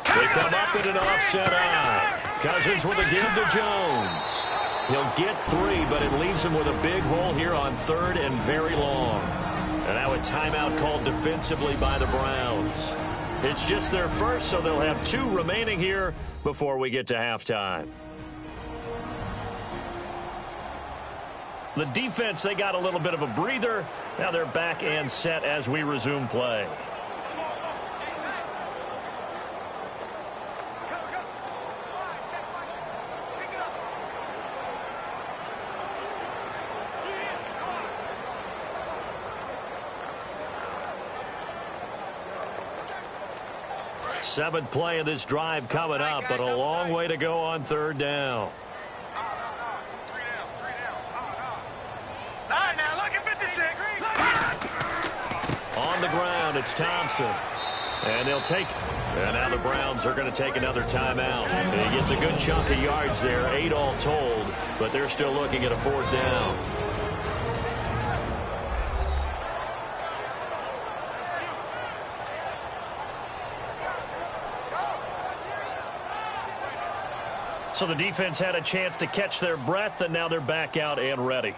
They come up in an offset eye. Cousins with a give to Jones. He'll get 3, but it leaves him with a big hole here on 3rd and very long. And now a timeout called defensively by the Browns. It's just their first, so they'll have 2 remaining here before we get to halftime. The defense, they got a little bit of a breather. Now they're back and set as we resume play. Seventh play of this drive coming up, but a long way to go on 3rd down. On the ground, it's Thompson. And they'll take it. And now the Browns are going to take another timeout. And he gets a good chunk of yards there, 8 all told, but they're still looking at a 4th down. So the defense had a chance to catch their breath, and now they're back out and ready.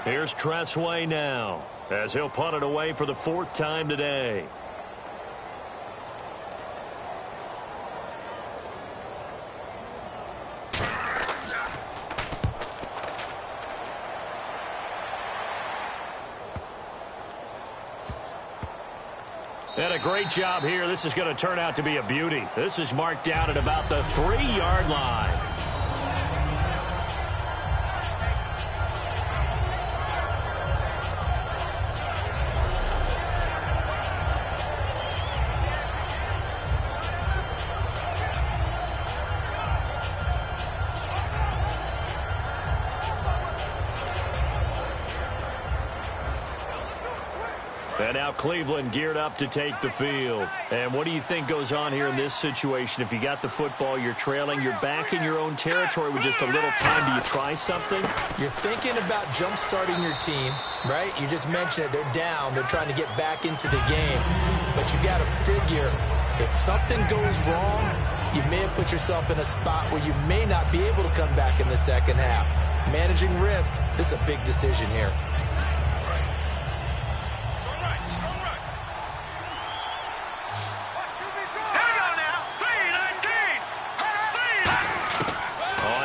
Here's Tressway now, as he'll punt it away for the 4th time today. And a great job here. This is going to turn out to be a beauty. This is marked out at about the 3-yard line. And now Cleveland geared up to take the field. And what do you think goes on here in this situation? If you got the football, you're trailing, you're back in your own territory with just a little time. Do you try something? You're thinking about jump-starting your team, right? You just mentioned it. They're down. They're trying to get back into the game. But you got to figure, if something goes wrong, you may have put yourself in a spot where you may not be able to come back in the second half. Managing risk, this is a big decision here.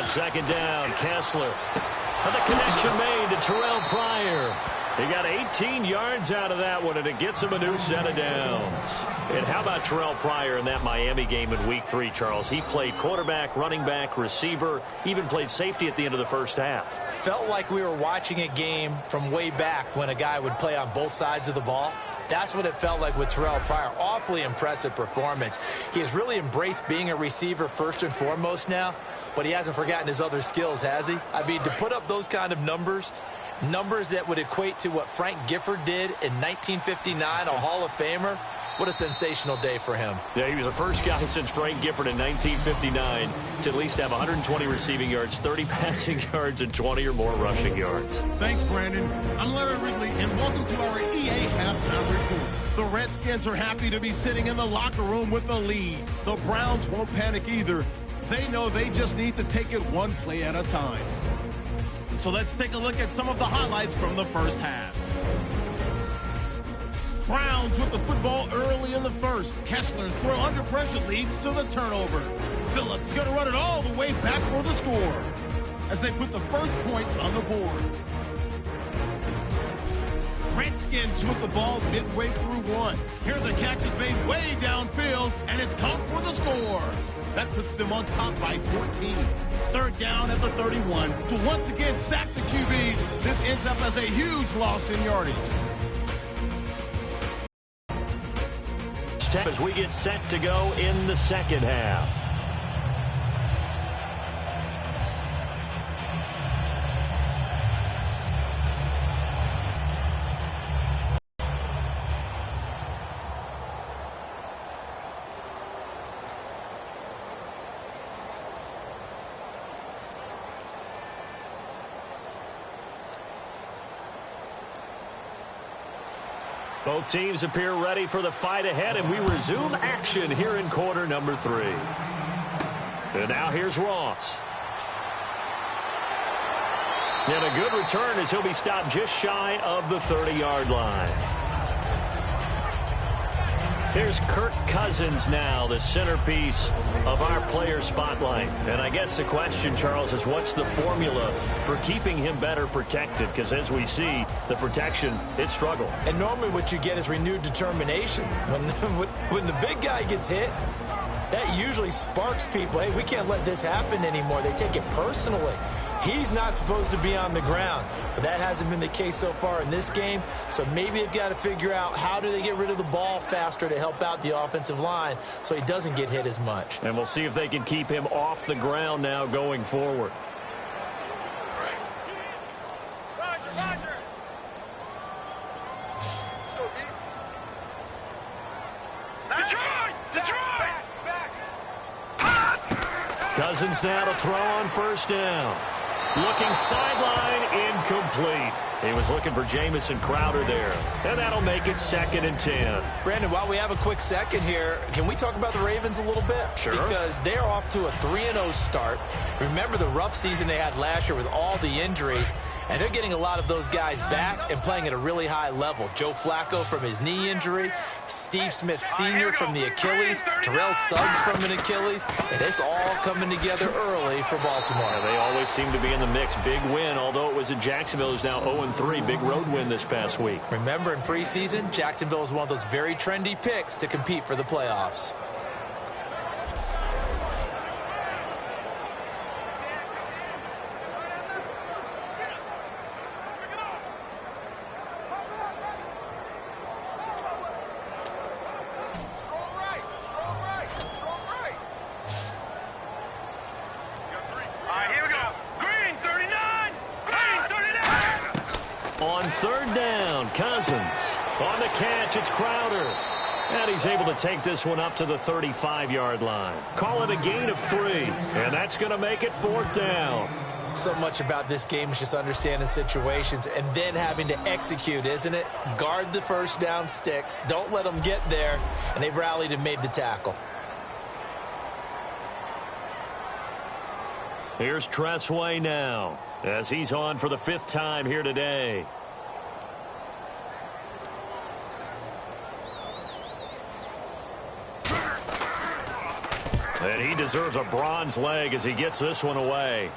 Second down, Kessler. And the connection made to Terrell Pryor. He got 18 yards out of that one, and it gets him a new set of downs. And how about Terrell Pryor in that Miami game in Week 3, Charles? He played quarterback, running back, receiver, even played safety at the end of the first half. Felt like we were watching a game from way back when a guy would play on both sides of the ball. That's what it felt like with Terrell Pryor. Awfully impressive performance. He has really embraced being a receiver first and foremost now, but he hasn't forgotten his other skills, has he? I mean, to put up those kind of numbers that would equate to what Frank Gifford did in 1959, a Hall of Famer, what a sensational day for him. Yeah, he was the first guy since Frank Gifford in 1959 to at least have 120 receiving yards, 30 passing yards, and 20 or more rushing yards. Thanks, Brandon. I'm Larry Ridley, and welcome to our EA Halftime Report. The Redskins are happy to be sitting in the locker room with the lead. The Browns won't panic either. They know they just need to take it one play at a time. So let's take a look at some of the highlights from the first half. Browns with the football early in the first. Kessler's throw under pressure leads to the turnover. Phillips going to run it all the way back for the score as they put the first points on the board. Redskins with the ball midway through one. Here the catch is made way downfield, and it's caught for the score. That puts them on top by 14. Third down at the 31. To once again sack the QB, this ends up as a huge loss in yardage. As we get set to go in the second half. Both teams appear ready for the fight ahead, and we resume action here in quarter number 3. And now here's Ross. And a good return as he'll be stopped just shy of the 30-yard line. Here's Kirk Cousins now, the centerpiece of our player spotlight. And I guess the question, Charles, is what's the formula for keeping him better protected? Because as we see, the protection, it struggled. And normally what you get is renewed determination. When the big guy gets hit, that usually sparks people. Hey, we can't let this happen anymore. They take it personally. He's not supposed to be on the ground, but that hasn't been the case so far in this game. So maybe they've got to figure out how do they get rid of the ball faster to help out the offensive line so he doesn't get hit as much. And we'll see if they can keep him off the ground now going forward. Roger. Cousins now to throw on first down. Looking sideline, incomplete. He was looking for Jamison Crowder there. And that'll make it 2nd and 10. Brandon, while we have a quick second here, can we talk about the Ravens a little bit? Sure. Because they're off to a 3-0 start. Remember the rough season they had last year with all the injuries. And they're getting a lot of those guys back and playing at a really high level. Joe Flacco from his knee injury, Steve Smith Sr. from the Achilles, Terrell Suggs from an Achilles, and it's all coming together early for Baltimore. Yeah, they always seem to be in the mix. Big win, although it was in Jacksonville, who's now 0-3. Big road win this past week. Remember in preseason, Jacksonville was one of those very trendy picks to compete for the playoffs. On 3rd down, Cousins. On the catch, it's Crowder. And he's able to take this one up to the 35-yard line. Call it a gain of 3. And that's going to make it 4th down. So much about this game is just understanding situations and then having to execute, isn't it? Guard the first down sticks. Don't let them get there. And they rallied and made the tackle. Here's Tressway now, as he's on for the 5th time here today. And he deserves a bronze leg as he gets this one away.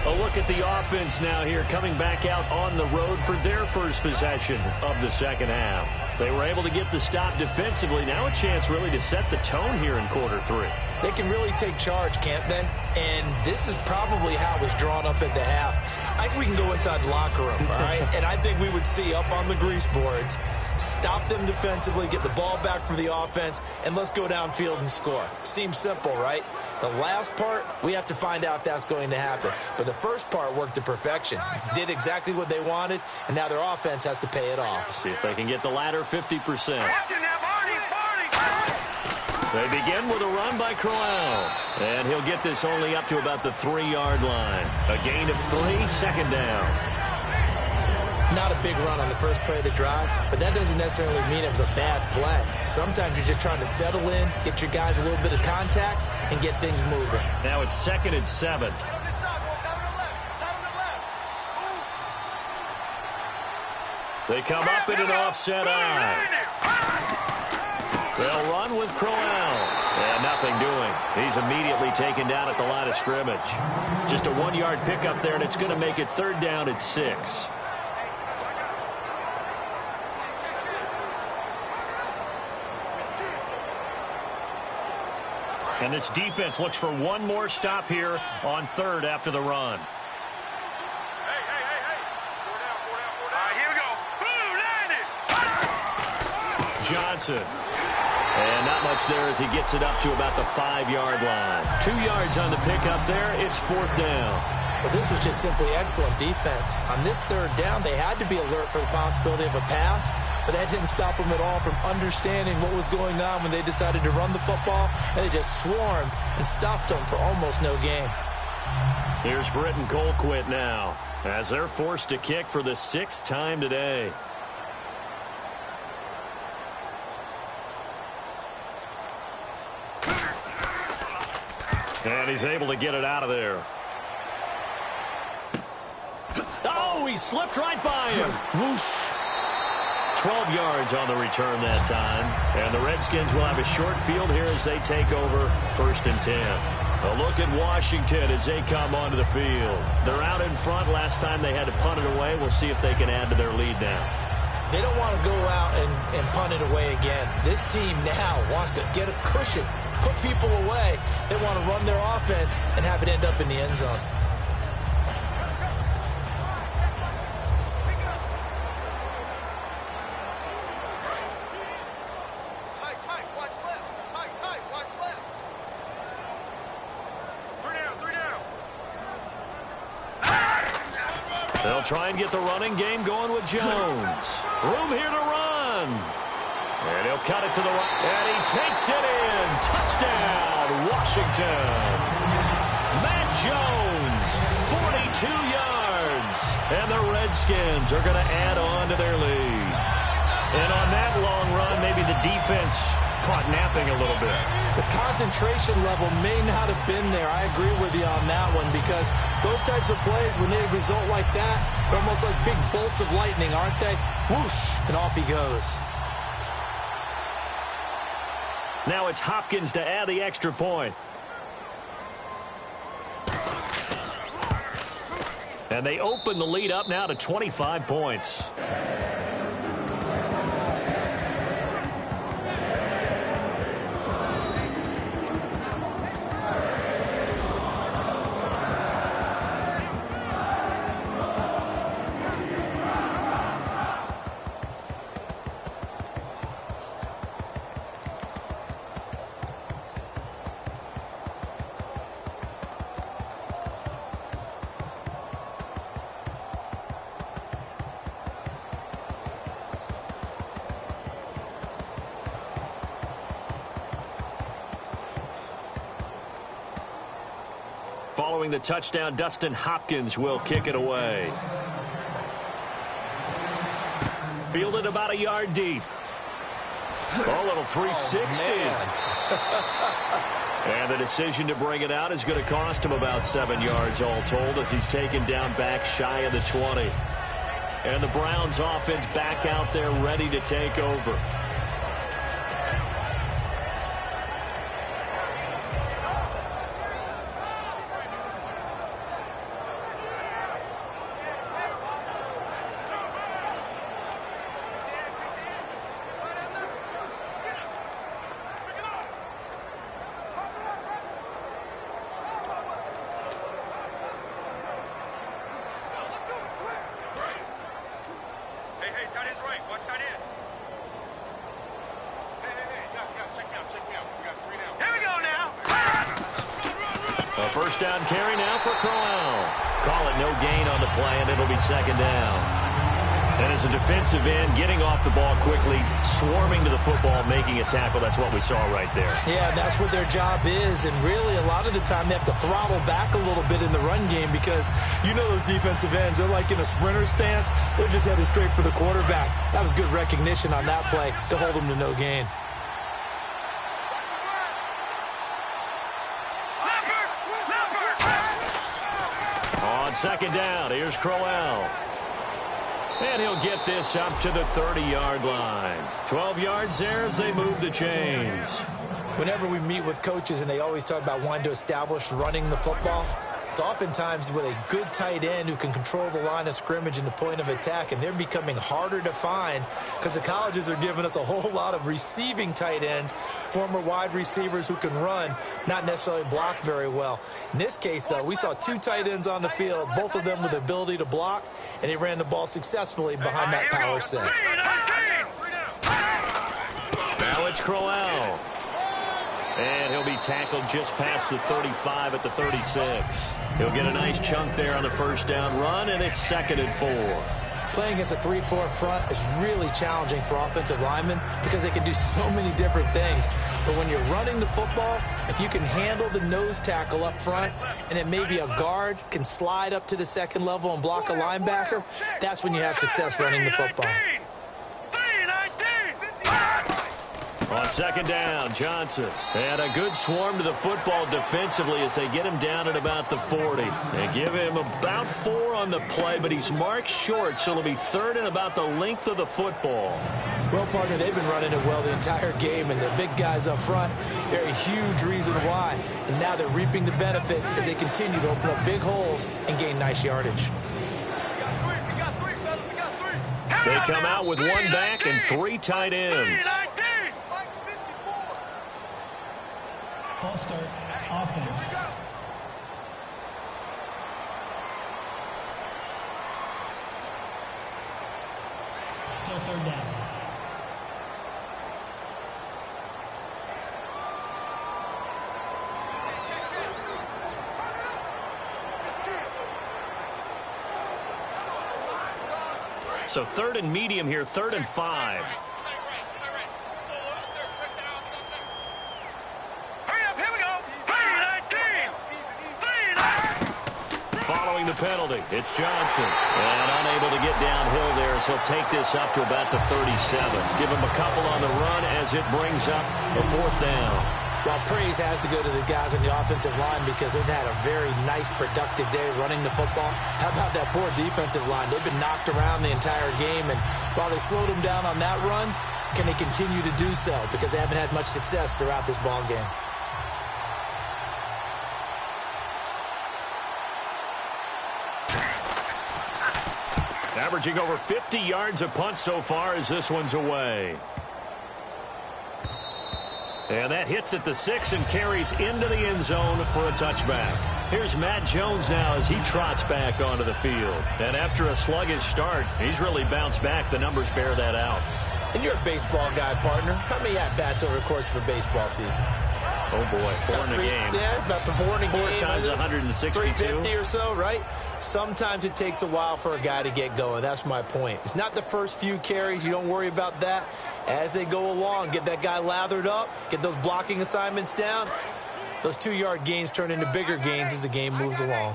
A look at the offense now here, coming back out on the road for their first possession of the 2nd half. They were able to get the stop defensively. Now a chance really to set the tone here in quarter 3. They can really take charge, can't they? And this is probably how it was drawn up at the half. I think we can go inside the locker room, all right? And I think we would see up on the grease boards, stop them defensively, get the ball back for the offense, and let's go downfield and score. Seems simple, right? The last part, we have to find out if that's going to happen. But the first part worked to perfection. Did exactly what they wanted, and now their offense has to pay it off. See if they can get the latter 50%. They begin with a run by Crowell. And he'll get this only up to about the 3-yard line. A gain of 3, 2nd down. Not a big run on the first play of the drive, but that doesn't necessarily mean it was a bad play. Sometimes you're just trying to settle in, get your guys a little bit of contact, and get things moving. Now it's 2nd and 7. They come up in an offset eye. They'll run with Crowell. And nothing doing. He's immediately taken down at the line of scrimmage. Just a 1-yard pickup there, and it's going to make it 3rd down at 6. And this defense looks for one more stop here on 3rd after the run. Johnson. And not much there as he gets it up to about the 5-yard line. 2 yards on the pickup there. It's 4th down. But this was just simply excellent defense. On this 3rd down, they had to be alert for the possibility of a pass, but that didn't stop them at all from understanding what was going on when they decided to run the football, and they just swarmed and stopped them for almost no gain. Here's Britton Colquitt now, as they're forced to kick for the 6th time today. And he's able to get it out of there. Oh, he slipped right by him. Whoosh. 12 yards on the return that time. And the Redskins will have a short field here as they take over 1st and 10. A look at Washington as they come onto the field. They're out in front. Last time they had to punt it away. We'll see if they can add to their lead now. They don't want to go out and punt it away again. This team now wants to get a cushion, put people away. They want to run their offense and have it end up in the end zone. They'll try and get the running game going with Jones. Room here to run. And he'll cut it to the right. And he takes it in. Touchdown, Washington. Matt Jones, 42 yards. And the Redskins are going to add on to their lead. And on that long run, maybe the defense caught napping a little bit. The concentration level may not have been there. I agree with you on that one, because those types of plays, when they result like that, they're almost like big bolts of lightning, aren't they? Whoosh, and off he goes. Now it's Hopkins to add the extra point. And they open the lead up now to 25 points. Following the touchdown, Dustin Hopkins will kick it away. Fielded about a yard deep. Oh, little 360. And the decision to bring it out is going to cost him about 7 yards all told, as he's taken down back shy of the 20. And the Browns offense back out there ready to take over. First down carry now for Crowell. Call it no gain on the play, and it'll be second down. And as a defensive end, getting off the ball quickly, swarming to the football, making a tackle, that's what we saw right there. Yeah, that's what their job is, and really a lot of the time they have to throttle back a little bit in the run game, because you know those defensive ends, they're like in a sprinter stance. They're just headed straight for the quarterback. That was good recognition on that play to hold them to no gain. Second down, here's Crowell. And he'll get this up to the 30-yard line. 12 yards there as they move the chains. Whenever we meet with coaches and they always talk about wanting to establish running the football, it's oftentimes with a good tight end who can control the line of scrimmage and the point of attack, and they're becoming harder to find because the colleges are giving us a whole lot of receiving tight ends, former wide receivers who can run, not necessarily block very well. In this case, though, we saw two tight ends on the field, both of them with the ability to block, and they ran the ball successfully behind that power set. Now it's Crowell. And he'll be tackled just past the 35 at the 36. He'll get a nice chunk there on the first down run, and it's 2nd and 4. Playing against a 3-4 front is really challenging for offensive linemen because they can do so many different things. But when you're running the football, if you can handle the nose tackle up front, and then maybe a guard can slide up to the second level and block a linebacker, that's when you have success running the football. On second down, Johnson. And a good swarm to the football defensively as they get him down at about the 40. They give him about 4 on the play, but he's marked short, so it'll be third and about the length of the football. Well, partner, they've been running it well the entire game, and the big guys up front, they're a huge reason why. And now they're reaping the benefits as they continue to open up big holes and gain nice yardage. They come out with 1 back and 3 tight ends. False start, offense. Still third down. So third and medium here, 3rd and 5. Following the penalty, it's Johnson. And unable to get downhill there, so he'll take this up to about the 37. Give him a couple on the run as it brings up a 4th down. Well, praise has to go to the guys on the offensive line because they've had a very nice, productive day running the football. How about that poor defensive line? They've been knocked around the entire game, and while they slowed them down on that run, can they continue to do so? Because they haven't had much success throughout this ball game. Averaging over 50 yards a punt so far as this one's away. And that hits at the 6 and carries into the end zone for a touchback. Here's Matt Jones now as he trots back onto the field. And after a sluggish start, he's really bounced back. The numbers bear that out. And you're a baseball guy, partner. How many at-bats over the course of a baseball season? Oh, boy, 4 in a game. Yeah, about 4 in a game. 4 times 162. 350 or so, right? Sometimes it takes a while for a guy to get going. That's my point. It's not the first few carries. You don't worry about that. As they go along, get that guy lathered up, get those blocking assignments down. Those 2-yard gains turn into bigger gains as the game moves along.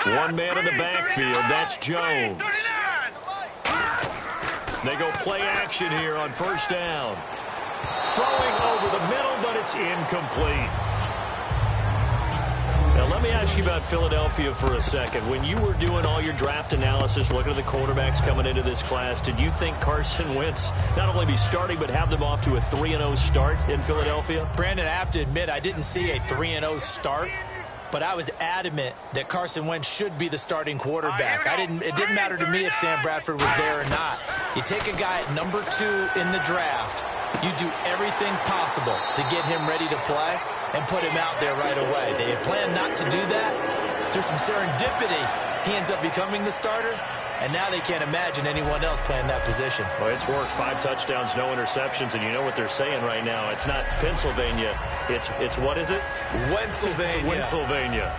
One man in the backfield. That's Jones. They go play action here on 1st down. Throwing over the middle, but it's incomplete. Now, let me ask you about Philadelphia for a second. When you were doing all your draft analysis, looking at the quarterbacks coming into this class, did you think Carson Wentz not only be starting but have them off to a 3-0 start in Philadelphia? Brandon, I have to admit, I didn't see a 3-0 start, but I was adamant that Carson Wentz should be the starting quarterback. It didn't matter to me if Sam Bradford was there or not. You take a guy at number 2 in the draft, you do everything possible to get him ready to play and put him out there right away. They had planned not to do that. Through some serendipity, he ends up becoming the starter, and now they can't imagine anyone else playing that position. Well, it's worked. 5 touchdowns, no interceptions, and you know what they're saying right now. It's not Pennsylvania. It's what is it? Pennsylvania. It's Pennsylvania.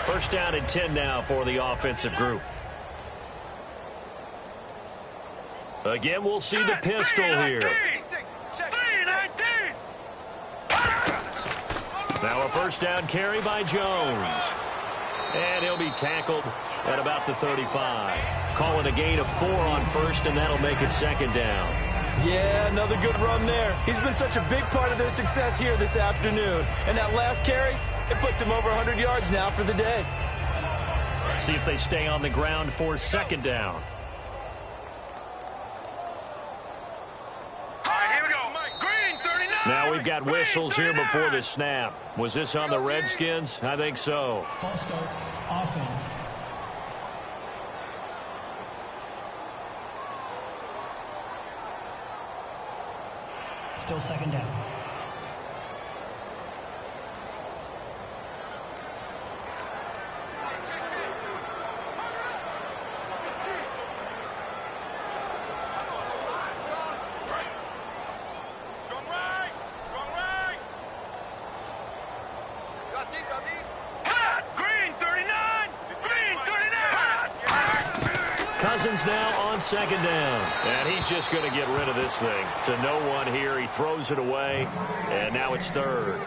1st down and 10 now for the offensive group. Again, we'll see the pistol here. Now a 1st down carry by Jones. And he'll be tackled at about the 35. Call it a gain of 4 on 1st, and that'll make it 2nd down. Yeah, another good run there. He's been such a big part of their success here this afternoon. And that last carry, it puts him over 100 yards now for the day. See if they stay on the ground for 2nd down. Now we've got whistles here before the snap. Was this on the Redskins? I think so. False start, offense. Still 2nd down. Cousins now on 2nd down. And he's just going to get rid of this thing. To no one here. He throws it away. And now it's 3rd.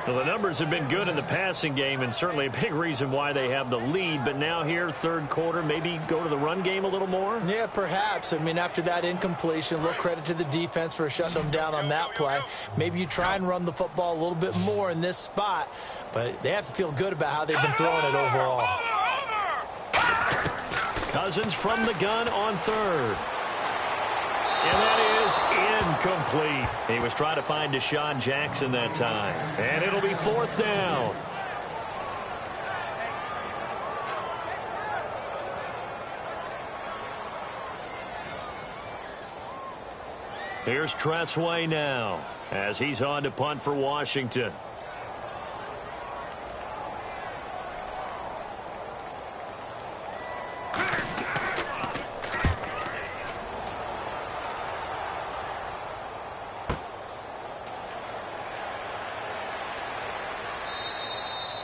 Well, the numbers have been good in the passing game and certainly a big reason why they have the lead. But now here, third quarter, maybe go to the run game a little more? Yeah, perhaps. I mean, after that incompletion, a little credit to the defense for shutting them down on that play. Maybe you try and run the football a little bit more in this spot. But they have to feel good about how they've been throwing it overall. Cousins from the gun on third. And that is incomplete. He was trying to find Deshaun Jackson that time. And it'll be fourth down. Here's Tressway now as he's on to punt for Washington.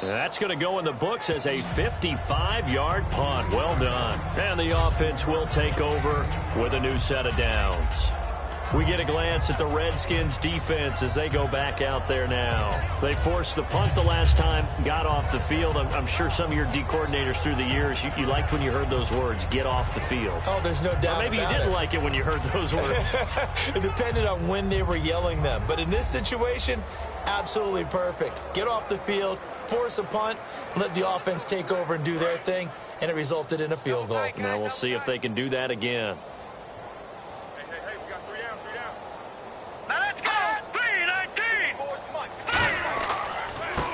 That's going to go in the books as a 55-yard punt. Well done. And the offense will take over with a new set of downs. We get a glance at the Redskins defense as they go back out there now. They forced the punt the last time, got off the field. I'm sure some of your D coordinators through the years, you liked when you heard those words, get off the field. Oh, there's no doubt. Or maybe you didn't like it when you heard those words. It depended on when they were yelling them. But in this situation, absolutely perfect. Get off the field, force a punt, let the offense take over and do their thing, and it resulted in a field goal. Now we'll see if they can do that again.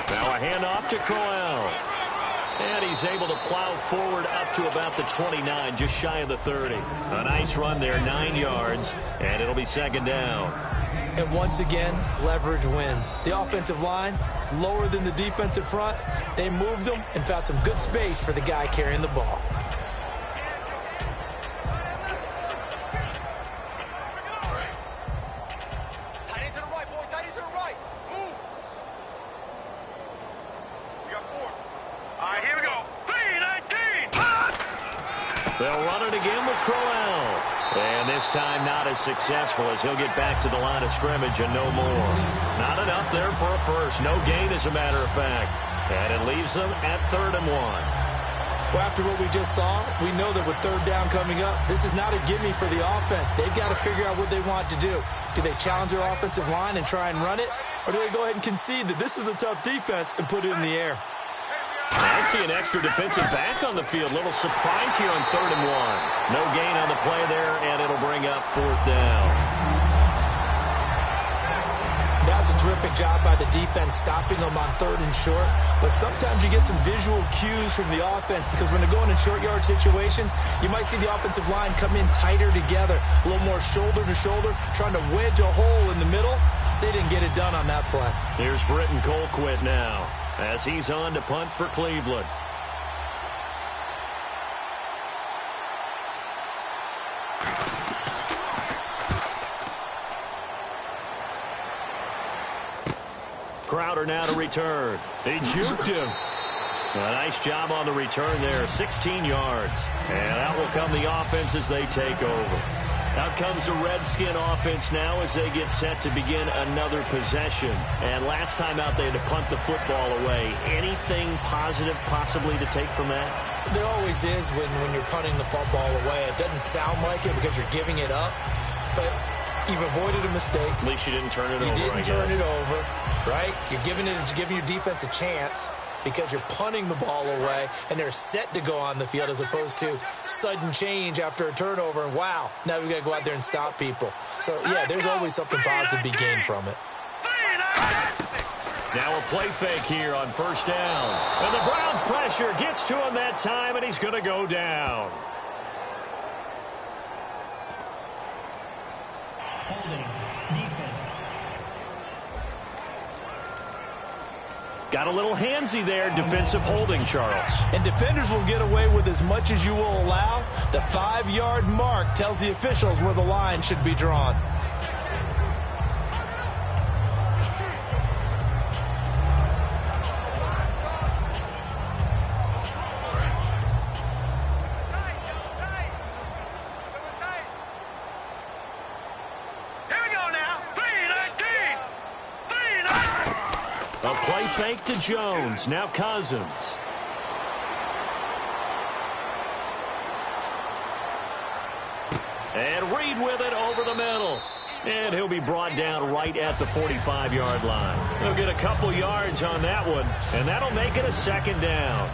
Now a handoff to Crowell. And he's able to plow forward up to about the 29, just shy of the 30. A nice run there, 9 yards, and it'll be second down. And once again, leverage wins. The offensive line, lower than the defensive front. They moved them and found some good space for the guy carrying the ball. They'll run it again with Crowell. And this time not as successful as he'll get back to the line of scrimmage and no more. Not enough there for a first. No gain, as a matter of fact. And it leaves them at 3rd and 1. Well, after what we just saw, we know that with third down coming up, this is not a gimme for the offense. They've got to figure out what they want to do. Do they challenge their offensive line and try and run it? Or do they go ahead and concede that this is a tough defense and put it in the air? I see an extra defensive back on the field. Little surprise here on 3rd and 1. No gain on the play there, and it'll bring up 4th down. That was a terrific job by the defense stopping them on 3rd and short. But sometimes you get some visual cues from the offense because when they're going in short yard situations, you might see the offensive line come in tighter together, a little more shoulder to shoulder, trying to wedge a hole in the middle. They didn't get it done on that play. Here's Britton Colquitt now as he's on to punt for Cleveland. Crowder now to return. He juked him. A nice job on the return there, 16 yards. And out will come the offense as they take over. Out comes the Redskin offense now as they get set to begin another possession. And last time out they had to punt the football away. Anything positive possibly to take from that? There always is when you're punting the football away. It doesn't sound like it because you're giving it up, but you've avoided a mistake. At least you didn't turn it over, You didn't turn it over, right? You're giving your defense a chance because you're punting the ball away, and they're set to go on the field as opposed to sudden change after a turnover, and wow, now we've got to go out there and stop people. So, yeah, there's always something positive to be gained from it. Now a play fake here on 1st down. And the Browns' pressure gets to him that time, and he's going to go down. Holding. Defense. Got a little handsy there, defensive holding, Charles. And defenders will get away with as much as you will allow. The 5-yard mark tells the officials where the line should be drawn. A play fake to Jones. Now Cousins. And Reed with it over the middle. And he'll be brought down right at the 45-yard line. He'll get a couple yards on that one, and that'll make it a second down.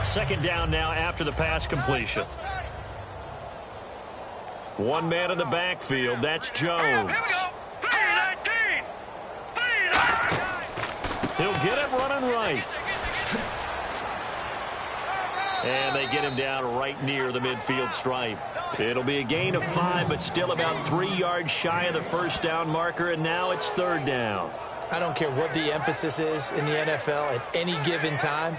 Second down now after the pass completion. One man in the backfield. That's Jones. He'll get it running right. And they get him down right near the midfield stripe. It'll be a gain of 5, but still about 3 yards shy of the first down marker, and now it's third down. I don't care what the emphasis is in the NFL at any given time.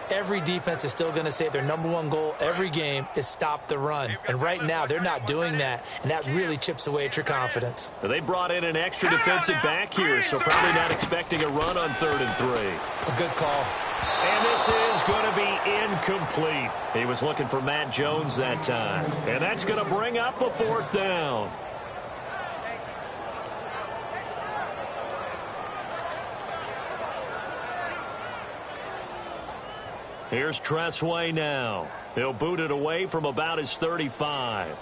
Every defense is still going to say their number one goal every game is stop the run. And right now, they're not doing that, and that really chips away at your confidence. They brought in an extra defensive back here, so probably not expecting a run on 3rd and 3. A good call. And this is going to be incomplete. He was looking for Matt Jones that time. And that's going to bring up a 4th down. Here's Tressway now. He'll boot it away from about his 35.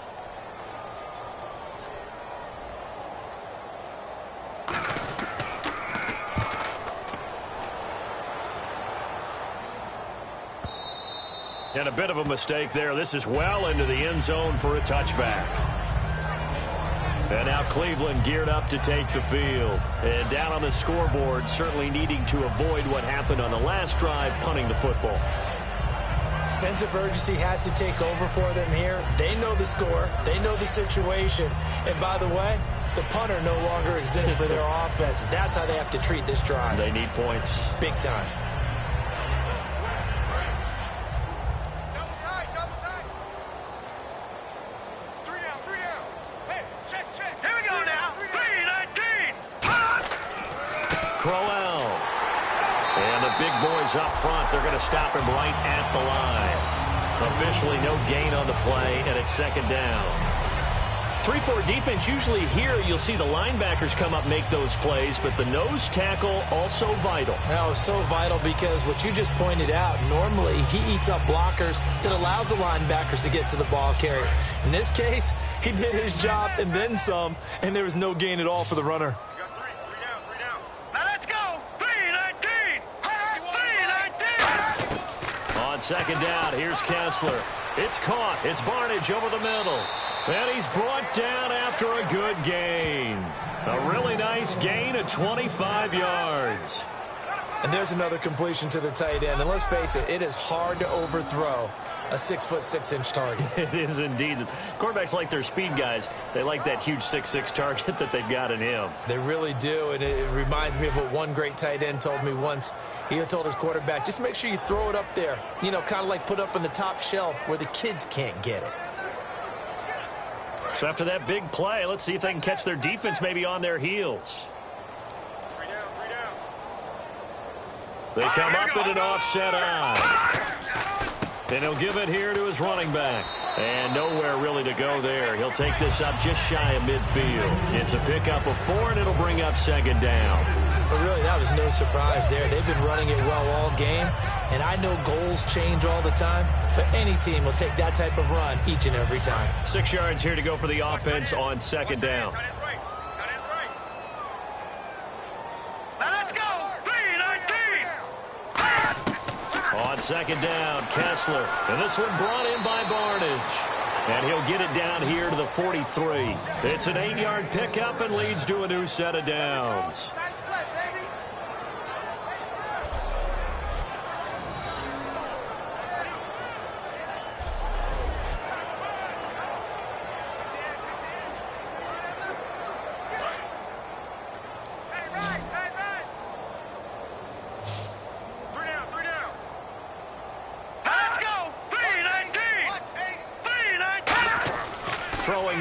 And a bit of a mistake there. This is well into the end zone for a touchback. And now Cleveland geared up to take the field. And down on the scoreboard, certainly needing to avoid what happened on the last drive, punting the football. Sense of urgency has to take over for them here. They know the score. They know the situation. And by the way, the punter no longer exists for their offense. That's how they have to treat this drive. They need points. Big time. Up front, they're going to stop him right at the line. Officially no gain on the play, and it's second down. 3-4 defense, usually here you'll see the linebackers come up, make those plays, but the nose tackle also vital. That was so vital because what you just pointed out, normally he eats up blockers that allows the linebackers to get to the ball carrier. In this case, he did his job and then some, and there was no gain at all for the runner. Second down, here's Kessler. It's caught. It's Barnidge over the middle. And he's brought down after a good gain. A really nice gain of 25 yards. And there's another completion to the tight end. And let's face it, it is hard to overthrow a 6'6" target. It is indeed. Quarterbacks like their speed guys. They like that huge 6'6" target that they've got in him. They really do, and it reminds me of what one great tight end told me once. He told his quarterback, just make sure you throw it up there. You know, kind of like put up on the top shelf where the kids can't get it. So after that big play, let's see if they can catch their defense maybe on their heels. They come up in an offset eye. And he'll give it here to his running back. And nowhere really to go there. He'll take this up just shy of midfield. It's a pickup of 4, and it'll bring up second down. But really, that was no surprise there. They've been running it well all game. And I know goals change all the time, but any team will take that type of run each and every time. 6 yards here to go for the offense on second down. On second down, Kessler. And this one brought in by Barnidge. And he'll get it down here to the 43. It's an 8-yard pickup and leads to a new set of downs.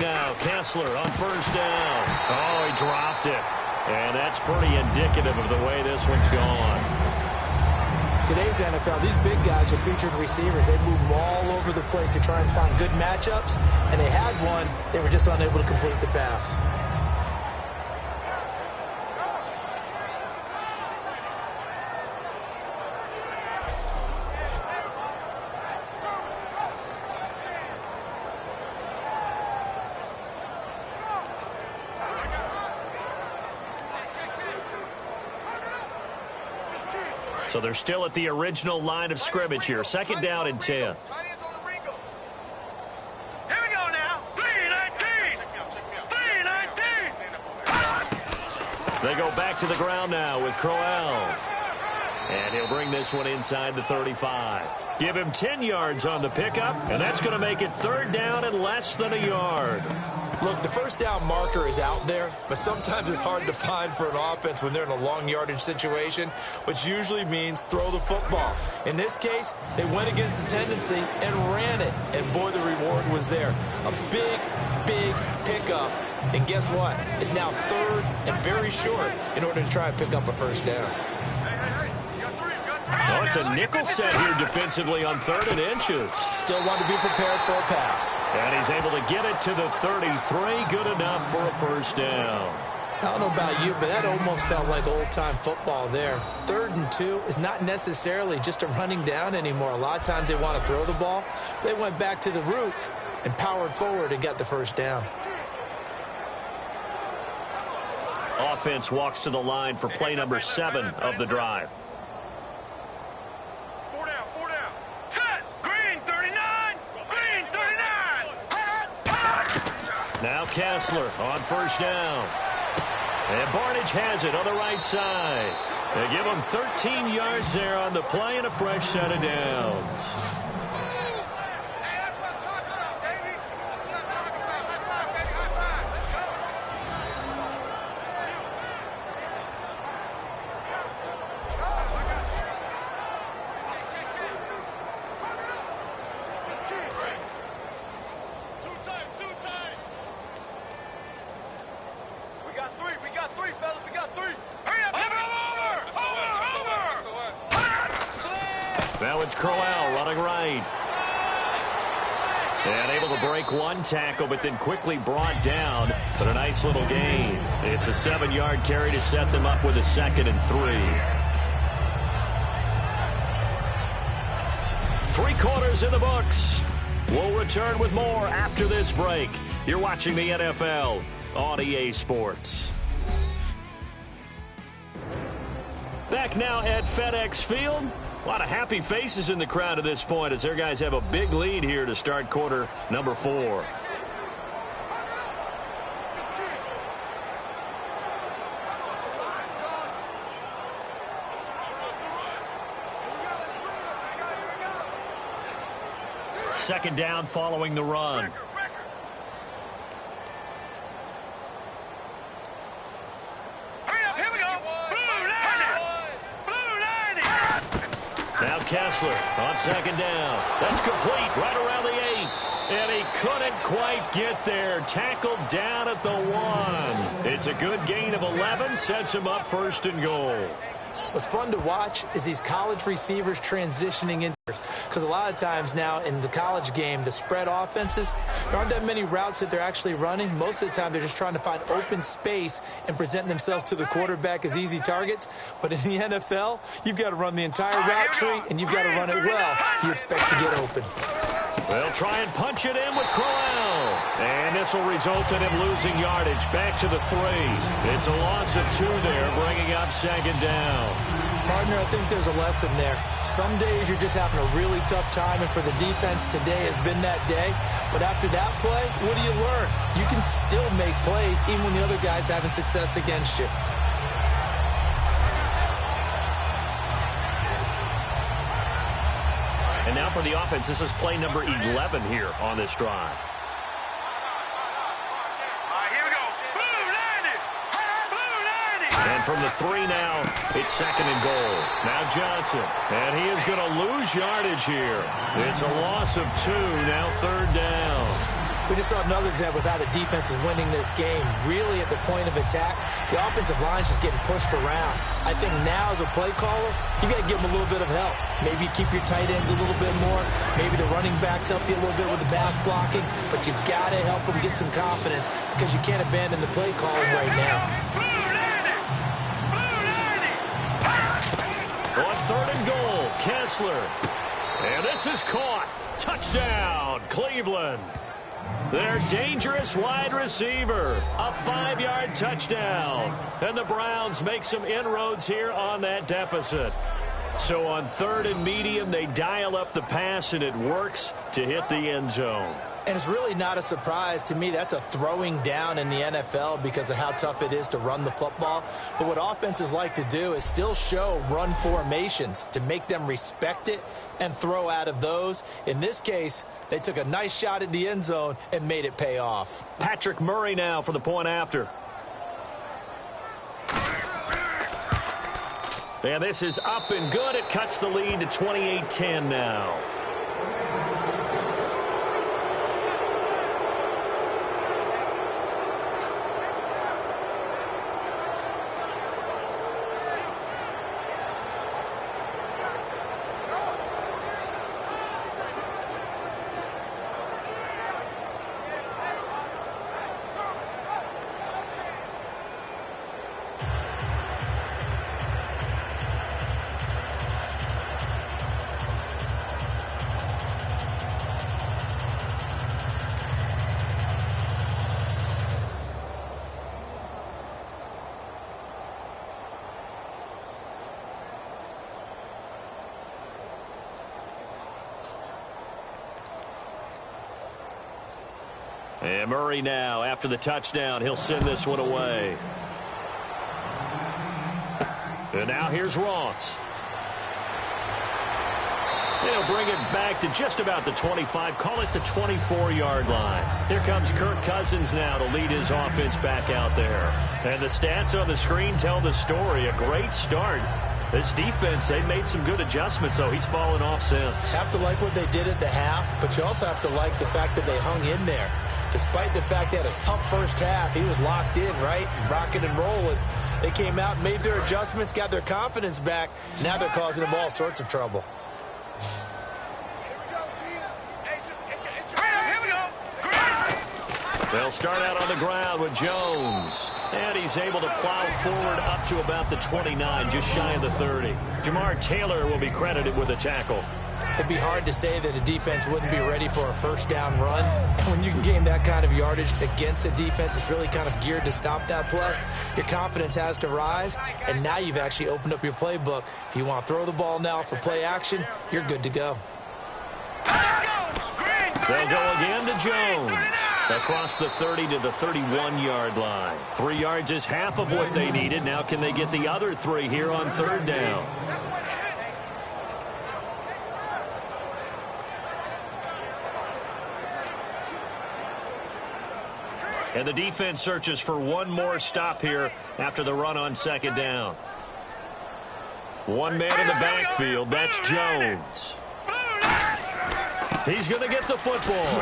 now. Kessler on first down. Oh, he dropped it. And that's pretty indicative of the way this one's gone. Today's NFL, these big guys are featured receivers. They move them all over the place to try and find good matchups. And they had one. They were just unable to complete the pass. So they're still at the original line of scrimmage here. Second down and 10. Here we go now. 3-19. 3-19. They go back to the ground now with Crowell. And he'll bring this one inside the 35. Give him 10 yards on the pickup, and that's going to make it third down and less than a yard. Look, the first down marker is out there, but sometimes it's hard to find for an offense when they're in a long yardage situation, which usually means throw the football. In this case, they went against the tendency and ran it, and boy, the reward was there. A big, big pickup, and guess what? It's now third and very short in order to try and pick up a first down. Oh, it's a nickel set here defensively on 3rd and inches. Still want to be prepared for a pass. And he's able to get it to the 33. Good enough for a first down. I don't know about you, but that almost felt like old-time football there. 3rd and 2 is not necessarily just a running down anymore. A lot of times they want to throw the ball. They went back to the roots and powered forward and got the first down. Offense walks to the line for play number 7 of the drive. Now Kessler on first down. And Barnage has it on the right side. They give him 13 yards there on the play and a fresh set of downs. Now it's Crowell running right. And able to break one tackle, but then quickly brought down. But a nice little gain. It's a 7-yard carry to set them up with a 2nd and 3. 3 quarters in the books. We'll return with more after this break. You're watching the NFL on EA Sports. Back now at FedEx Field. A lot of happy faces in the crowd at this point as their guys have a big lead here to start quarter number 4. Second down following the run. Now Kessler on second down. That's complete right around the 8. And he couldn't quite get there. Tackled down at the 1. It's a good gain of 11. Sets him up 1st and goal. What's fun to watch is these college receivers transitioning into, because a lot of times now in the college game, the spread offenses, there aren't that many routes that they're actually running. Most of the time, they're just trying to find open space and present themselves to the quarterback as easy targets. But in the NFL, you've got to run the entire route tree, and you've got to run it well if you expect to get open. They'll try and punch it in with Crowell. And this will result in him losing yardage back to the 3. It's a loss of 2 there, bringing up 2nd down. Partner, I think there's a lesson there. Some days you're just having a really tough time, and for the defense, today has been that day. But after that play, what do you learn? You can still make plays even when the other guy's having success against you. And now for the offense, this is play number 11 here on this drive. Here we go. Blue 90. Blue 90. And from the 3 now, it's 2nd and goal. Now Johnson. And he is going to lose yardage here. It's a loss of 2, now 3rd down. We just saw another example of how the defense is winning this game. Really at the point of attack, the offensive line is just getting pushed around. I think now as a play caller, you got to give them a little bit of help. Maybe keep your tight ends a little bit more. Maybe the running backs help you a little bit with the pass blocking. But you've got to help them get some confidence because you can't abandon the play calling right now. On 3rd and goal, Kessler. And this is caught. Touchdown, Cleveland. Their dangerous wide receiver. A 5-yard touchdown. And the Browns make some inroads here on that deficit. So on 3rd and medium, they dial up the pass, and it works to hit the end zone. And it's really not a surprise to me. That's a throwing down in the NFL because of how tough it is to run the football. But what offenses like to do is still show run formations to make them respect it and throw out of those. In this case, they took a nice shot at the end zone and made it pay off. Patrick Murray now for the point after. And this is up and good. It cuts the lead to 28-10 now. And Murray now, after the touchdown, he'll send this one away. And now here's Ross. They'll bring it back to just about the 25, call it the 24-yard line. Here comes Kirk Cousins now to lead his offense back out there. And the stats on the screen tell the story. A great start. This defense, they made some good adjustments, though. He's fallen off since. Have to like what they did at the half, but you also have to like the fact that they hung in there. Despite the fact they had a tough first half, he was locked in, right? Rocking and rolling. They came out, made their adjustments, got their confidence back. Now they're causing them all sorts of trouble. They'll start out on the ground with Jones. And he's able to plow forward up to about the 29, just shy of the 30. Jamar Taylor will be credited with a tackle. It'd be hard to say that a defense wouldn't be ready for a first down run. And when you can gain that kind of yardage against a defense that's really kind of geared to stop that play, your confidence has to rise. And now you've actually opened up your playbook. If you want to throw the ball now for play action, you're good to go. They'll go again to Jones. Across the 30 to the 31-yard line. 3 yards is half of what they needed. Now can they get the other 3 here on 3rd down? And the defense searches for one more stop here after the run on 2nd down. One man in the backfield. That's Jones. He's going to get the football.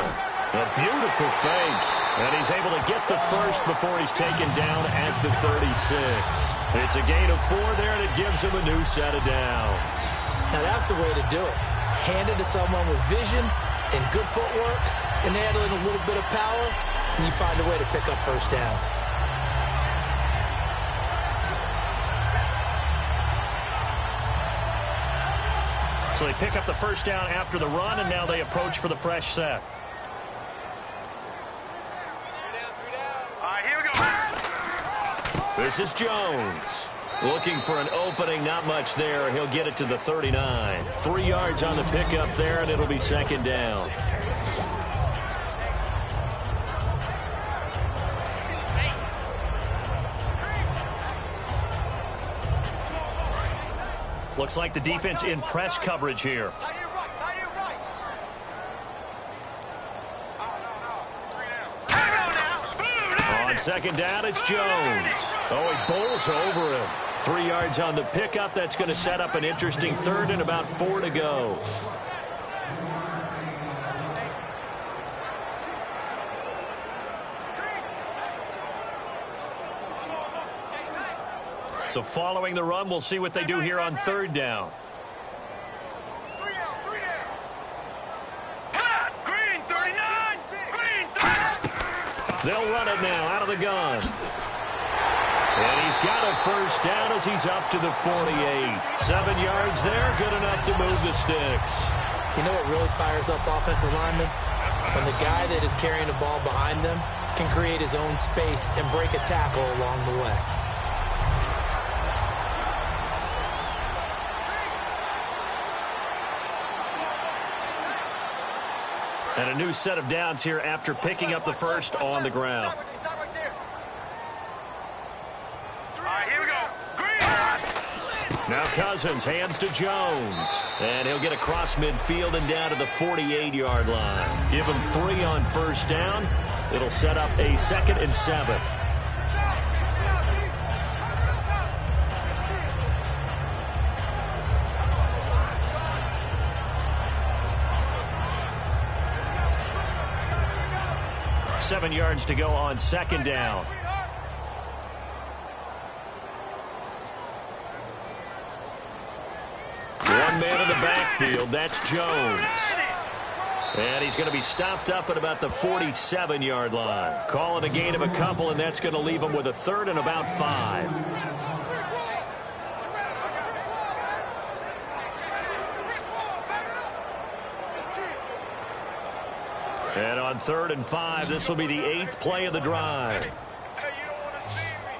A beautiful fake. And he's able to get the first before he's taken down at the 36. It's a gain of 4 there, and it gives him a new set of downs. Now that's the way to do it. Hand it to someone with vision and good footwork, and add in a little bit of power, and you find a way to pick up first downs. So they pick up the first down after the run, and now they approach for the fresh set. This is Jones. Looking for an opening, not much there. He'll get it to the 39. 3 yards on the pickup there, and it'll be 2nd down. Looks like the defense in press coverage here. On 2nd down, it's Jones. Oh, he bowls over him. 3 yards on the pickup. That's going to set up an interesting 3rd and about 4 to go. So following the run, we'll see what they do here on third down. Green 39. Green 39. They'll run it now out of the gun. And he's got a first down as he's up to the 48. 7 yards there, good enough to move the sticks. You know what really fires up offensive linemen? When the guy that is carrying the ball behind them can create his own space and break a tackle along the way. And a new set of downs here after picking up the first on the ground. All right, here we go. Green. Now Cousins hands to Jones. And he'll get across midfield and down to the 48-yard line. Give him 3 on first down. It'll set up a 2nd and 7. Seven yards to go on second down. One man in the backfield, that's Jones. And he's going to be stopped up at about the 47-yard line. Calling a gain of a couple, and that's going to leave him with a 3rd and about 5. And on 3rd and 5, this will be the 8th play of the drive. Hey, you don't want to see me.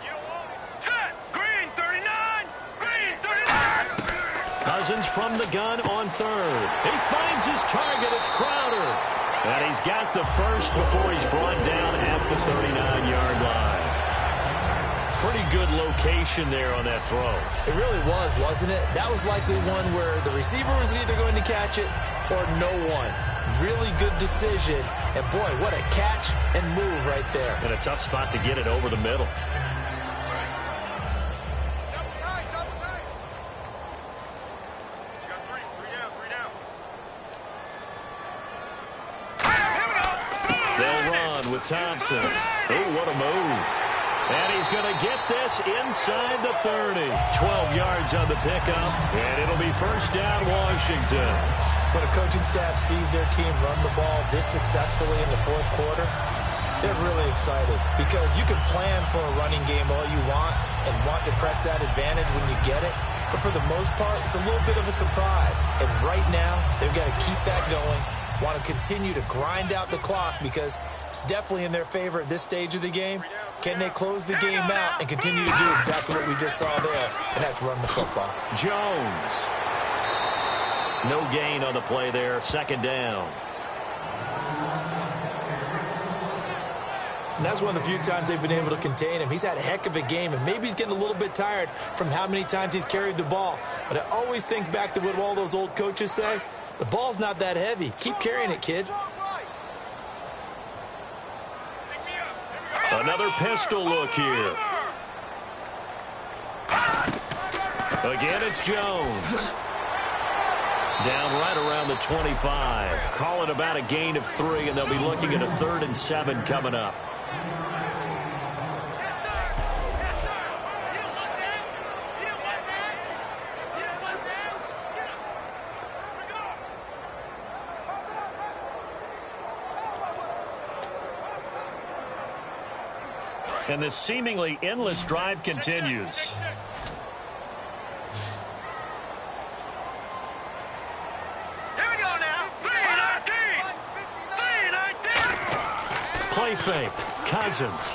You don't want me. Set. Green 39. Green 39. Cousins from the gun on 3rd. He finds his target. It's Crowder. And he's got the first before he's brought down at the 39-yard line. Pretty good location there on that throw. It really was, wasn't it? That was likely one where the receiver was either going to catch it or no one. Really good decision. And, boy, what a catch and move right there. And a tough spot to get it over the middle. They'll run with Thompson. Oh, what a move. And he's going to get this inside the 30. 12 yards on the pickup. And it'll be first down, Washington. When a coaching staff sees their team run the ball this successfully in the 4th quarter, they're really excited because you can plan for a running game all you want and want to press that advantage when you get it. But for the most part, it's a little bit of a surprise. And right now, they've got to keep that going, want to continue to grind out the clock because it's definitely in their favor at this stage of the game. Can they close the game out and continue to do exactly what we just saw there, and that's run the football. Jones. No gain on the play there, 2nd down. And that's one of the few times they've been able to contain him. He's had a heck of a game, and maybe he's getting a little bit tired from how many times he's carried the ball. But I always think back to what all those old coaches say. The ball's not that heavy. Keep carrying it, kid. Another pistol look here. Again, it's Jones. Down right around the 25. Call it about a gain of 3, and they'll be looking at a 3rd and 7 coming up. And this seemingly endless drive continues. Play fake. Cousins.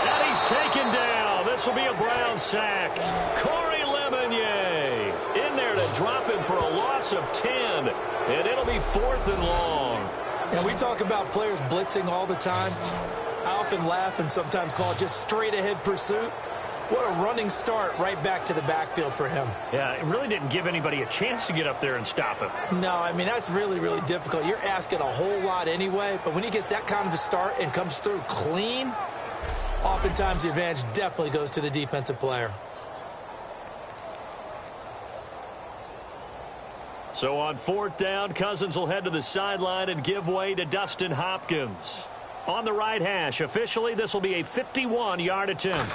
And he's taken down. This will be a Brown sack. Corey Lemonnier in there to drop him for a loss of 10. And it'll be 4th and long. And we talk about players blitzing all the time. I often laugh and sometimes call it just straight-ahead pursuit. What a running start right back to the backfield for him. Yeah, it really didn't give anybody a chance to get up there and stop him. No, I mean, that's really, really difficult. You're asking a whole lot anyway, but when he gets that kind of a start and comes through clean, oftentimes the advantage definitely goes to the defensive player. So on 4th down, Cousins will head to the sideline and give way to Dustin Hopkins. on the right hash. Officially, this will be a 51-yard attempt.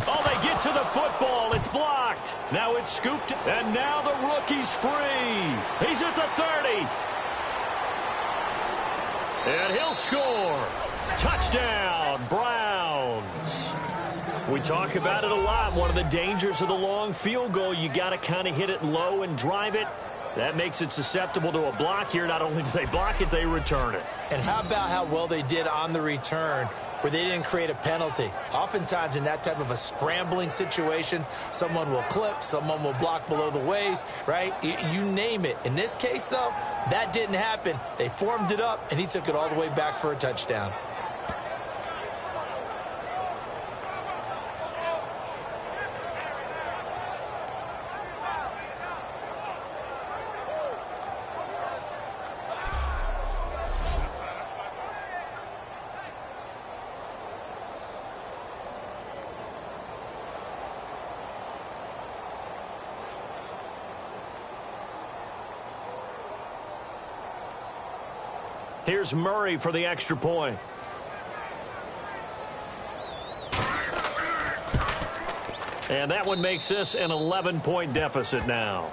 Oh, they get to the football. It's blocked. Now it's scooped, and now the rookie's free. He's at the 30. And he'll score. Touchdown, Browns. We talk about it a lot. One of the dangers of the long field goal, you got to kind of hit it low and drive it. That makes it susceptible to a block here. Not only do they block it, they return it. And how about how well they did on the return where they didn't create a penalty? Oftentimes in that type of a scrambling situation, someone will clip, someone will block below the waist, right? You name it. In this case, though, that didn't happen. They formed it up, and he took it all the way back for a touchdown. Here's Murray for the extra point. And that one makes this an 11-point deficit now.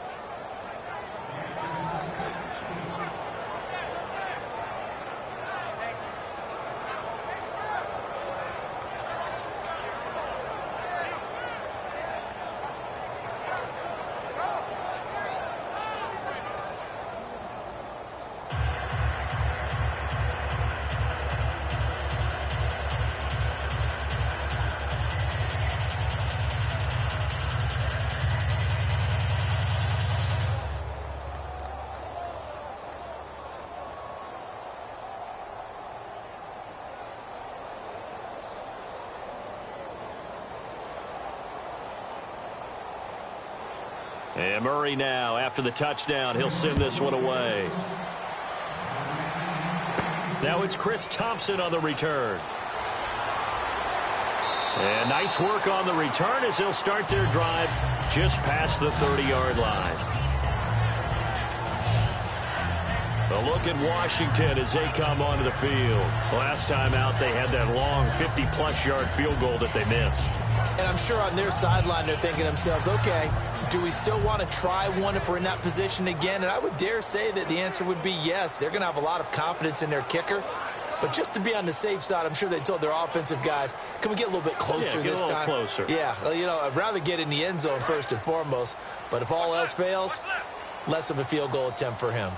And Murray now, after the touchdown, he'll send this one away. Now it's Chris Thompson on the return. And nice work on the return as he'll start their drive just past the 30-yard line. A look at Washington as they come onto the field. Last time out, they had that long 50-plus yard field goal that they missed. And I'm sure on their sideline they're thinking to themselves, okay, do we still want to try one if we're in that position again? And I would dare say that the answer would be yes. They're going to have a lot of confidence in their kicker. But just to be on the safe side, I'm sure they told their offensive guys, can we get a little bit closer this time? Closer. Yeah, well, you know, I'd rather get in the end zone first and foremost. But if all else fails, less of a field goal attempt for him.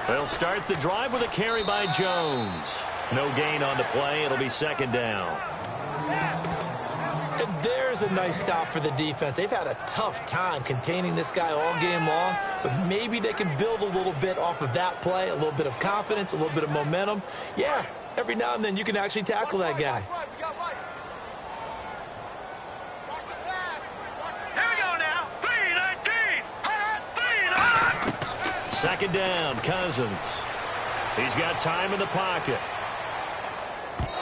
They'll start the drive with a carry by Jones. No gain on the play. It'll be second down. And there's a nice stop for the defense. They've had a tough time containing this guy all game long, but maybe they can build a little bit off of that play, a little bit of confidence, a little bit of momentum. Yeah, every now and then you can actually tackle that guy. Second down, Cousins. He's got time in the pocket.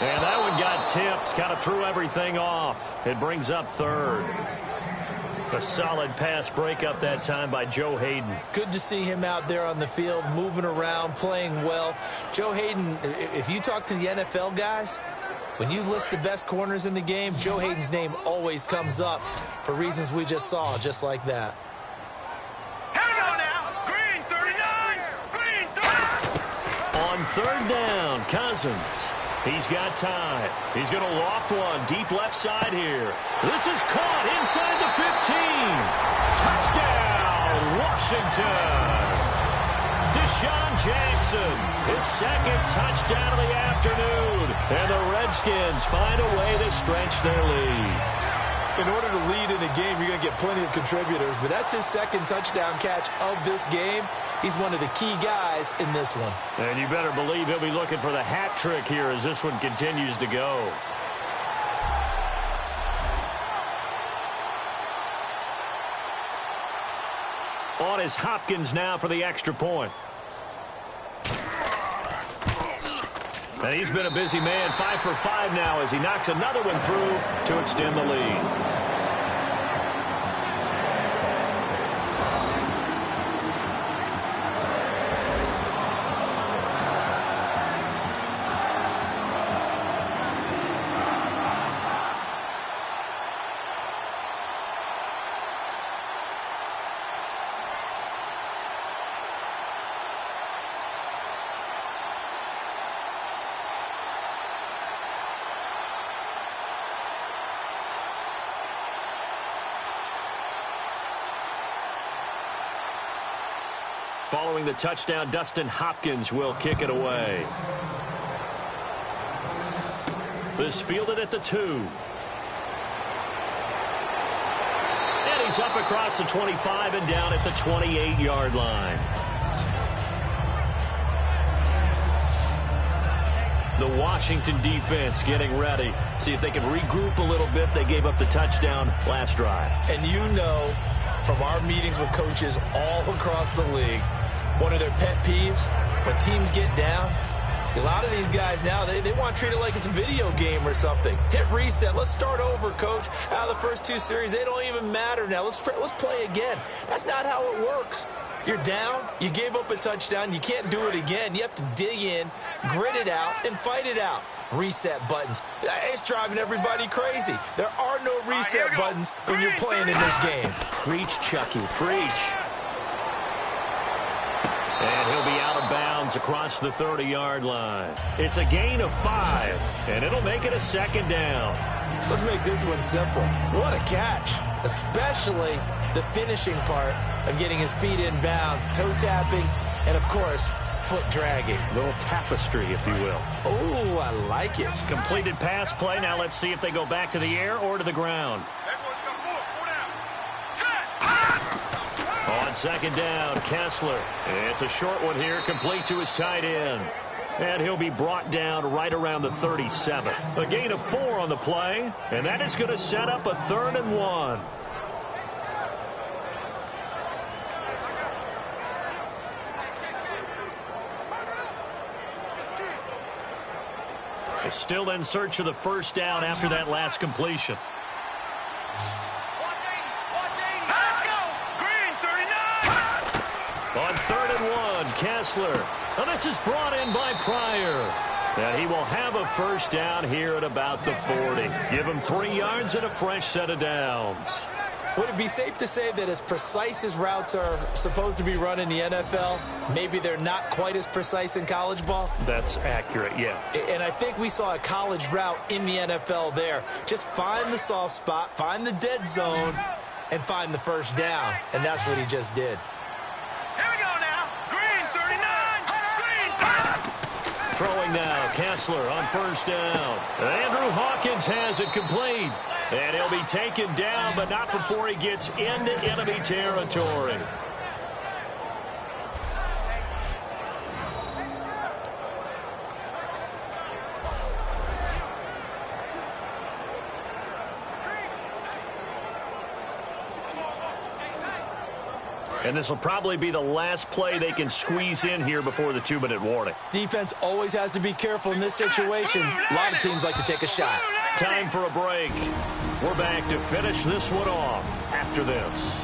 And that one got tipped, kind of threw everything off. It brings up third. A solid pass breakup that time by Joe Hayden. Good to see him out there on the field, moving around, playing well. Joe Hayden, if you talk to the NFL guys, when you list the best corners in the game, Joe Hayden's name always comes up for reasons we just saw, just like that. Third down, Cousins. He's got time. He's going to loft one deep left side here. This is caught inside the 15. Touchdown, Washington. Deshaun Jackson, his second touchdown of the afternoon. And the Redskins find a way to stretch their lead. In order to lead in a game, you're going to get plenty of contributors, but that's his second touchdown catch of this game. He's one of the key guys in this one. And you better believe he'll be looking for the hat trick here as this one continues to go. On is Hopkins now for the extra point. And he's been a busy man, 5 for 5 now as he knocks another one through to extend the lead. Following the touchdown, Dustin Hopkins will kick it away. This fielded at the 2. And he's up across the 25 and down at the 28-yard line. The Washington defense getting ready. See if they can regroup a little bit. They gave up the touchdown last drive. And you know from our meetings with coaches all across the league, one of their pet peeves, when teams get down, a lot of these guys now, they want to treat it like it's a video game or something. Hit reset. Let's start over, coach. Out of the first 2 series, they don't even matter now. Let's play again. That's not how it works. You're down. You gave up a touchdown. You can't do it again. You have to dig in, grit it out, and fight it out. Reset buttons. It's driving everybody crazy. There are no reset buttons when you're playing in this game. Preach, Chucky. Preach. And he'll be out of bounds across the 30-yard line. It's a gain of 5, and it'll make it a second down. Let's make this one simple. What a catch, especially the finishing part of getting his feet in bounds, toe tapping, and, of course, foot dragging. A little tapestry, if you will. Oh, I like it. Completed pass play. Now let's see if they go back to the air or to the ground. On second down, Kessler. It's a short one here, complete to his tight end. And he'll be brought down right around the 37. A gain of 4 on the play, and that is going to set up a 3rd and 1. They're still in search of the first down after that last completion. On 3rd and 1, Kessler. Now this is brought in by Pryor. And he will have a first down here at about the 40. Give him 3 yards and a fresh set of downs. Would it be safe to say that as precise as routes are supposed to be run in the NFL, maybe they're not quite as precise in college ball? That's accurate, yeah. And I think we saw a college route in the NFL there. Just find the soft spot, find the dead zone, and find the first down. And that's what he just did. Here we go now. Green 39. Green 30. Throwing now, Kessler on first down. Andrew Hawkins has it complete. And he'll be taken down, but not before he gets into enemy territory. And this will probably be the last play they can squeeze in here before the 2-minute warning. Defense always has to be careful in this situation. A lot of teams like to take a shot. Time for a break. We're back to finish this one off after this.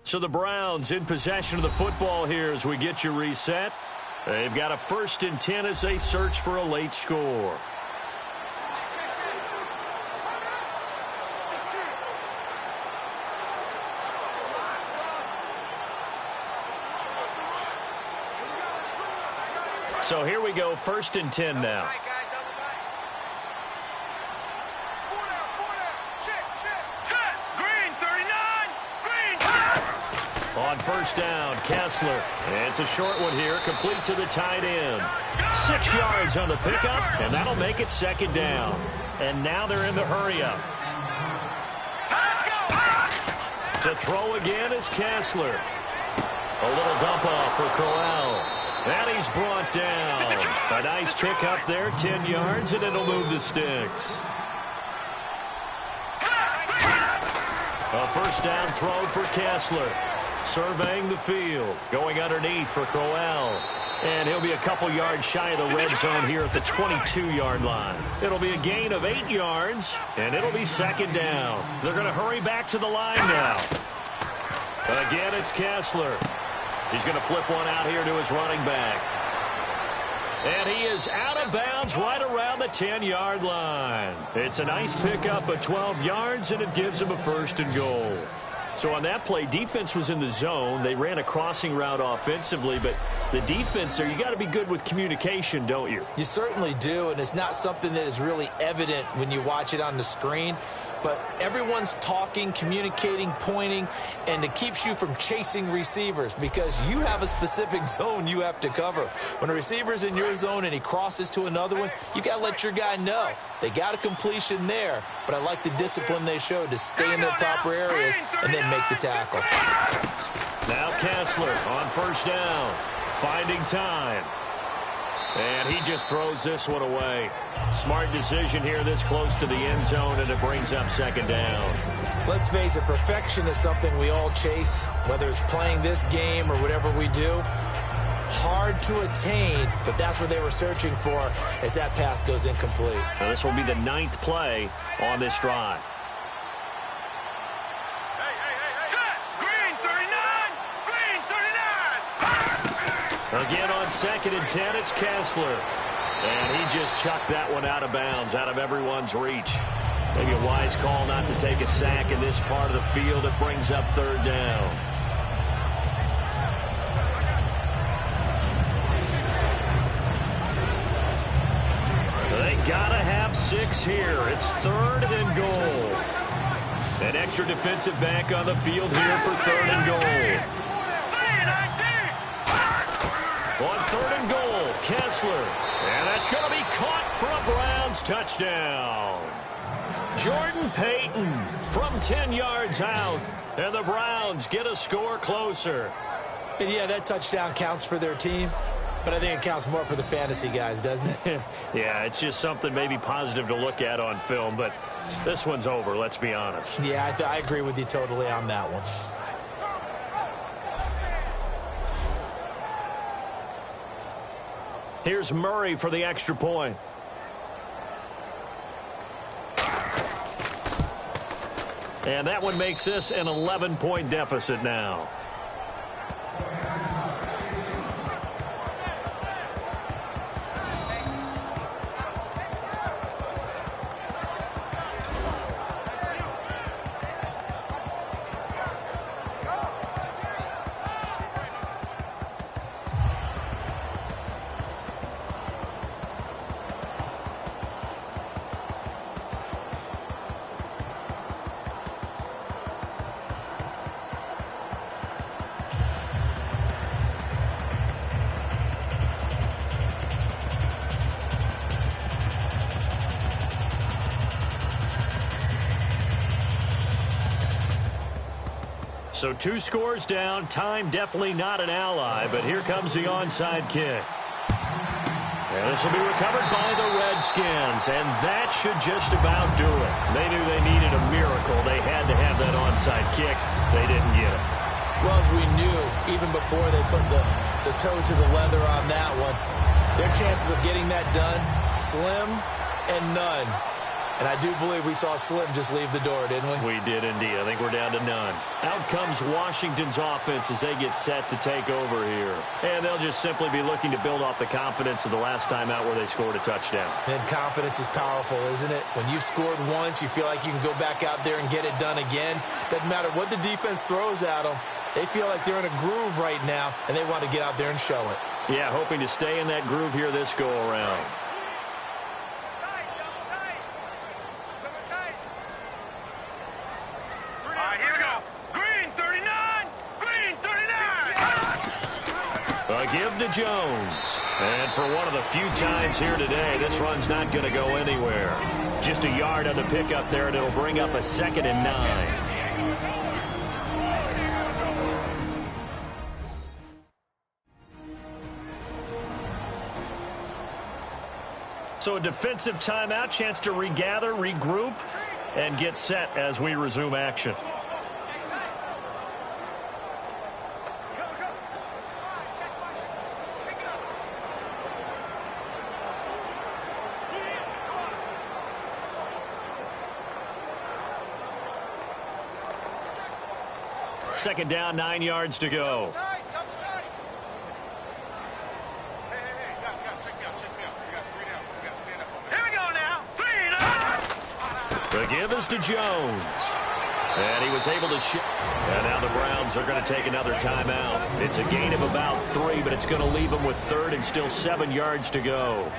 So the Browns in possession of the football here as we get you reset. They've got a 1st and 10 as they search for a late score. So here we go, 1st and 10 now. On first down, Kessler. It's a short one here, complete to the tight end. 6 yards on the pickup, and that'll make it 2nd down. And now they're in the hurry-up. To throw again is Kessler. A little dump off for Crowell. And he's brought down. A nice pickup there, 10 yards, and it'll move the sticks. A first down throw for Kessler. Surveying the field. Going underneath for Crowell. And he'll be a couple yards shy of the red zone here at the 22-yard line. It'll be a gain of 8 yards, and it'll be 2nd down. They're going to hurry back to the line now. Again, it's Kessler. He's going to flip one out here to his running back. And he is out of bounds right around the 10-yard line. It's a nice pickup of 12 yards, and it gives him a 1st and goal. So on that play, defense was in the zone. They ran a crossing route offensively, but the defense there, you got to be good with communication, don't you? You certainly do, and it's not something that is really evident when you watch it on the screen. But everyone's talking, communicating, pointing, and it keeps you from chasing receivers because you have a specific zone you have to cover. When a receiver's in your zone and he crosses to another one, you got to let your guy know. They got a completion there, but I like the discipline they showed to stay in their proper areas and then make the tackle. Now Kessler on first down, finding time. And he just throws this one away. Smart decision here this close to the end zone, and it brings up second down. Let's face it, perfection is something we all chase, whether it's playing this game or whatever we do. Hard to attain, but that's what they were searching for as that pass goes incomplete. Now this will be the 9th play on this drive. Again on 2nd and 10, it's Kessler. And he just chucked that one out of bounds, out of everyone's reach. Maybe a wise call not to take a sack in this part of the field. It brings up 3rd down. They gotta have 6 here. It's 3rd and goal. An extra defensive back on the field here for 3rd and goal. On 3rd and goal, Kessler. And that's going to be caught for a Browns touchdown. Jordan Payton from 10 yards out. And the Browns get a score closer. And yeah, that touchdown counts for their team. But I think it counts more for the fantasy guys, doesn't it? Yeah, it's just something maybe positive to look at on film. But this one's over, let's be honest. Yeah, I agree with you totally on that one. Here's Murray for the extra point. And that one makes this an 11-point deficit now. So 2 scores down. Time definitely not an ally, but here comes the onside kick. And this will be recovered by the Redskins, and that should just about do it. They knew they needed a miracle. They had to have that onside kick. They didn't get it. Well, as we knew, even before they put the toe to the leather on that one, their chances of getting that done, slim and none. And I do believe we saw Slim just leave the door, didn't we? We did indeed. I think we're down to none. Out comes Washington's offense as they get set to take over here. And they'll just simply be looking to build off the confidence of the last time out where they scored a touchdown. And confidence is powerful, isn't it? When you've scored once, you feel like you can go back out there and get it done again. Doesn't matter what the defense throws at them. They feel like they're in a groove right now, and they want to get out there and show it. Yeah, hoping to stay in that groove here this go-around. Give to Jones. And for one of the few times here today, this run's not going to go anywhere. Just a yard on the pickup there, and it'll bring up a 2nd and 9. So a defensive timeout, chance to regather, regroup, and get set as we resume action. Second down, 9 yards to go. Here we go now. The give is to Jones. And he was able to shoot. And now the Browns are going to take another timeout. It's a gain of about 3, but it's going to leave them with 3rd and still 7 yards to go.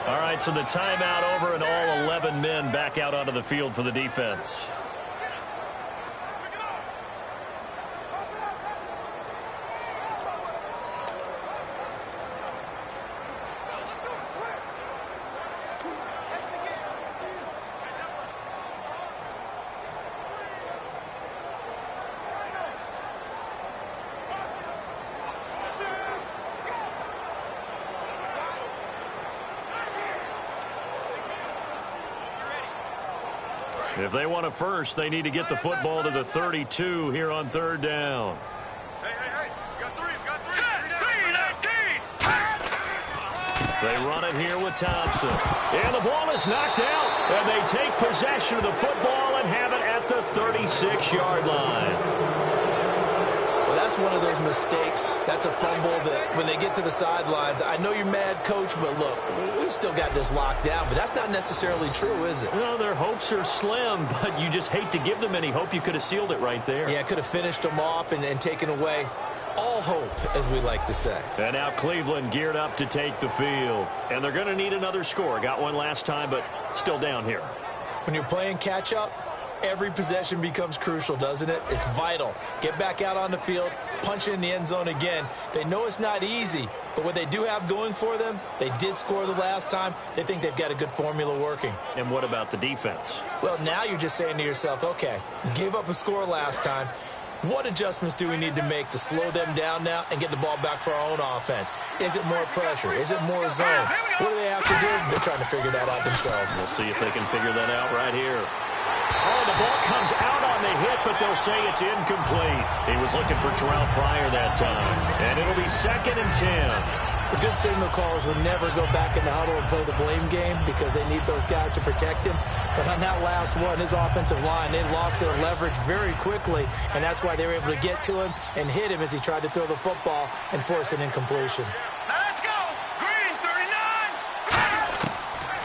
All right, so the timeout over and all 11 men back out onto the field for the defense. If they want a first, they need to get the football to the 32 here on 3rd down. Hey, got 3. They run it here with Thompson. And the ball is knocked out. And they take possession of the football and have it at the 36-yard line. Well, that's one of those mistakes. That's a fumble that when they get to the sidelines, I know you're mad, Coach, but look, we've still got this locked down. But that's not necessarily true, is it? Well, their hopes are slim, but you just hate to give them any hope. You could have sealed it right there. Yeah, could have finished them off and taken away all hope, as we like to say. And now Cleveland geared up to take the field. And they're going to need another score. Got one last time, but still down here. When you're playing catch-up, every possession becomes crucial, doesn't it? It's vital. Get back out on the field, punch in the end zone again. They know it's not easy, but what they do have going for them, they did score the last time. They think they've got a good formula working. And what about the defense? Well, now you're just saying to yourself, okay, gave up a score last time. What adjustments do we need to make to slow them down now and get the ball back for our own offense? Is it more pressure? Is it more zone? What do they have to do? They're trying to figure that out themselves. We'll see if they can figure that out right here. Oh, the ball comes out on the hit, but they'll say it's incomplete. He was looking for Terrell Pryor that time. And it'll be 2nd and 10. The good signal callers will never go back in the huddle and play the blame game because they need those guys to protect him. But on that last one, his offensive line, they lost their leverage very quickly, and that's why they were able to get to him and hit him as he tried to throw the football and force an incompletion. Now let's go. Green 39.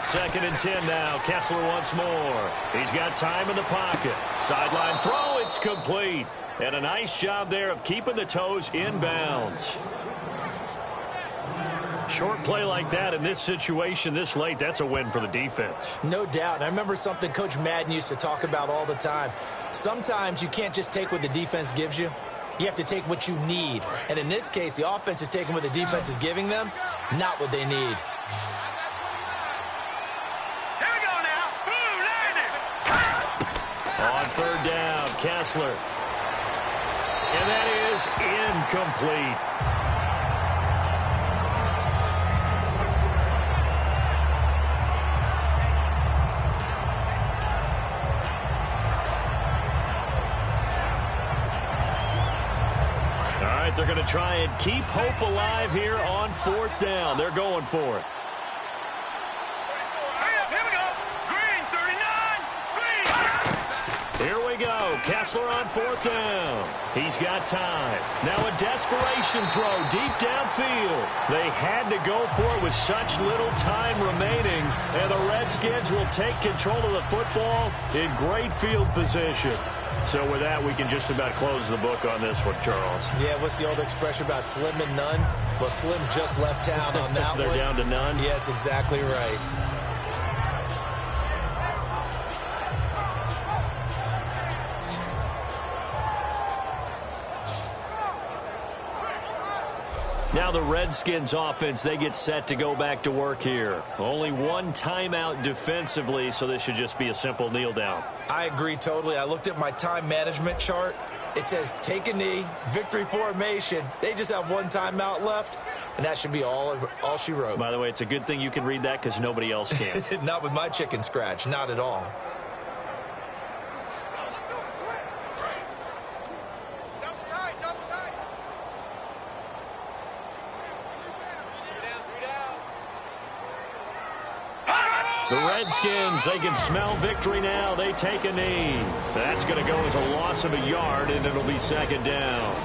2nd and 10 now. Kessler once more. He's got time in the pocket. Sideline throw. It's complete. And a nice job there of keeping the toes in bounds. Short play like that in this situation this late, that's a win for the defense. No doubt. And I remember something Coach Madden used to talk about all the time. Sometimes you can't just take what the defense gives you. You have to take what you need. And in this case, the offense is taking what the defense is giving them, not what they need. Here we go now. Blue, landing. On 3rd down, Kessler. And that is incomplete. They're going to try and keep hope alive here on 4th down. They're going for it. Here we go. Green 39. Green. Here we go. Kessler on 4th down. He's got time. Now a desperation throw deep downfield. They had to go for it with such little time remaining. And the Redskins will take control of the football in great field position. So with that, we can just about close the book on this one, Charles. Yeah, what's the old expression about slim and none? Well, Slim just left town on that They're one. down to none? Yes, exactly right. Now the Redskins offense, they get set to go back to work here. Only one timeout defensively, so this should just be a simple kneel down. I agree totally. I looked at my time management chart. It says take a knee, victory formation. They just have one timeout left, and that should be all she wrote. By the way, it's a good thing you can read that because nobody else can. Not with my chicken scratch, not at all. The Redskins, they can smell victory now. They take a knee. That's going to go as a loss of a yard, and it'll be 2nd down.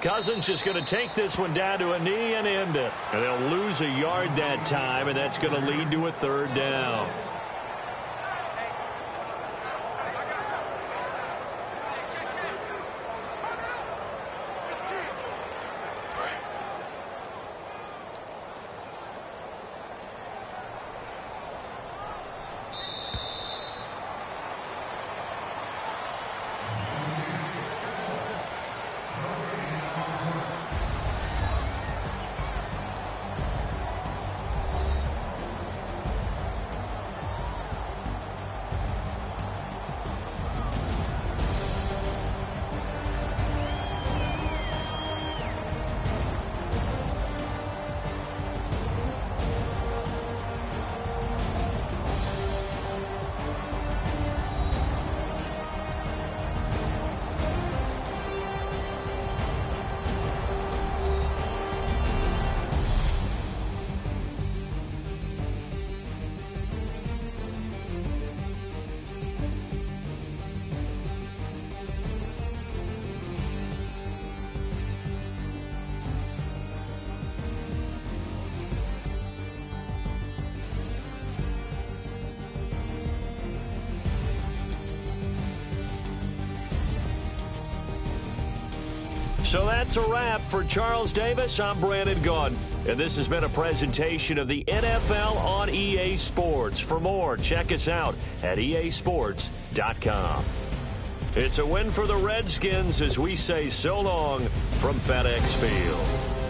Cousins is going to take this one down to a knee and end it. And they'll lose a yard that time, and that's going to lead to a third down. So that's a wrap for Charles Davis. I'm Brandon Gaudin, and this has been a presentation of the NFL on EA Sports. For more, check us out at easports.com. It's a win for the Redskins as we say so long from FedEx Field.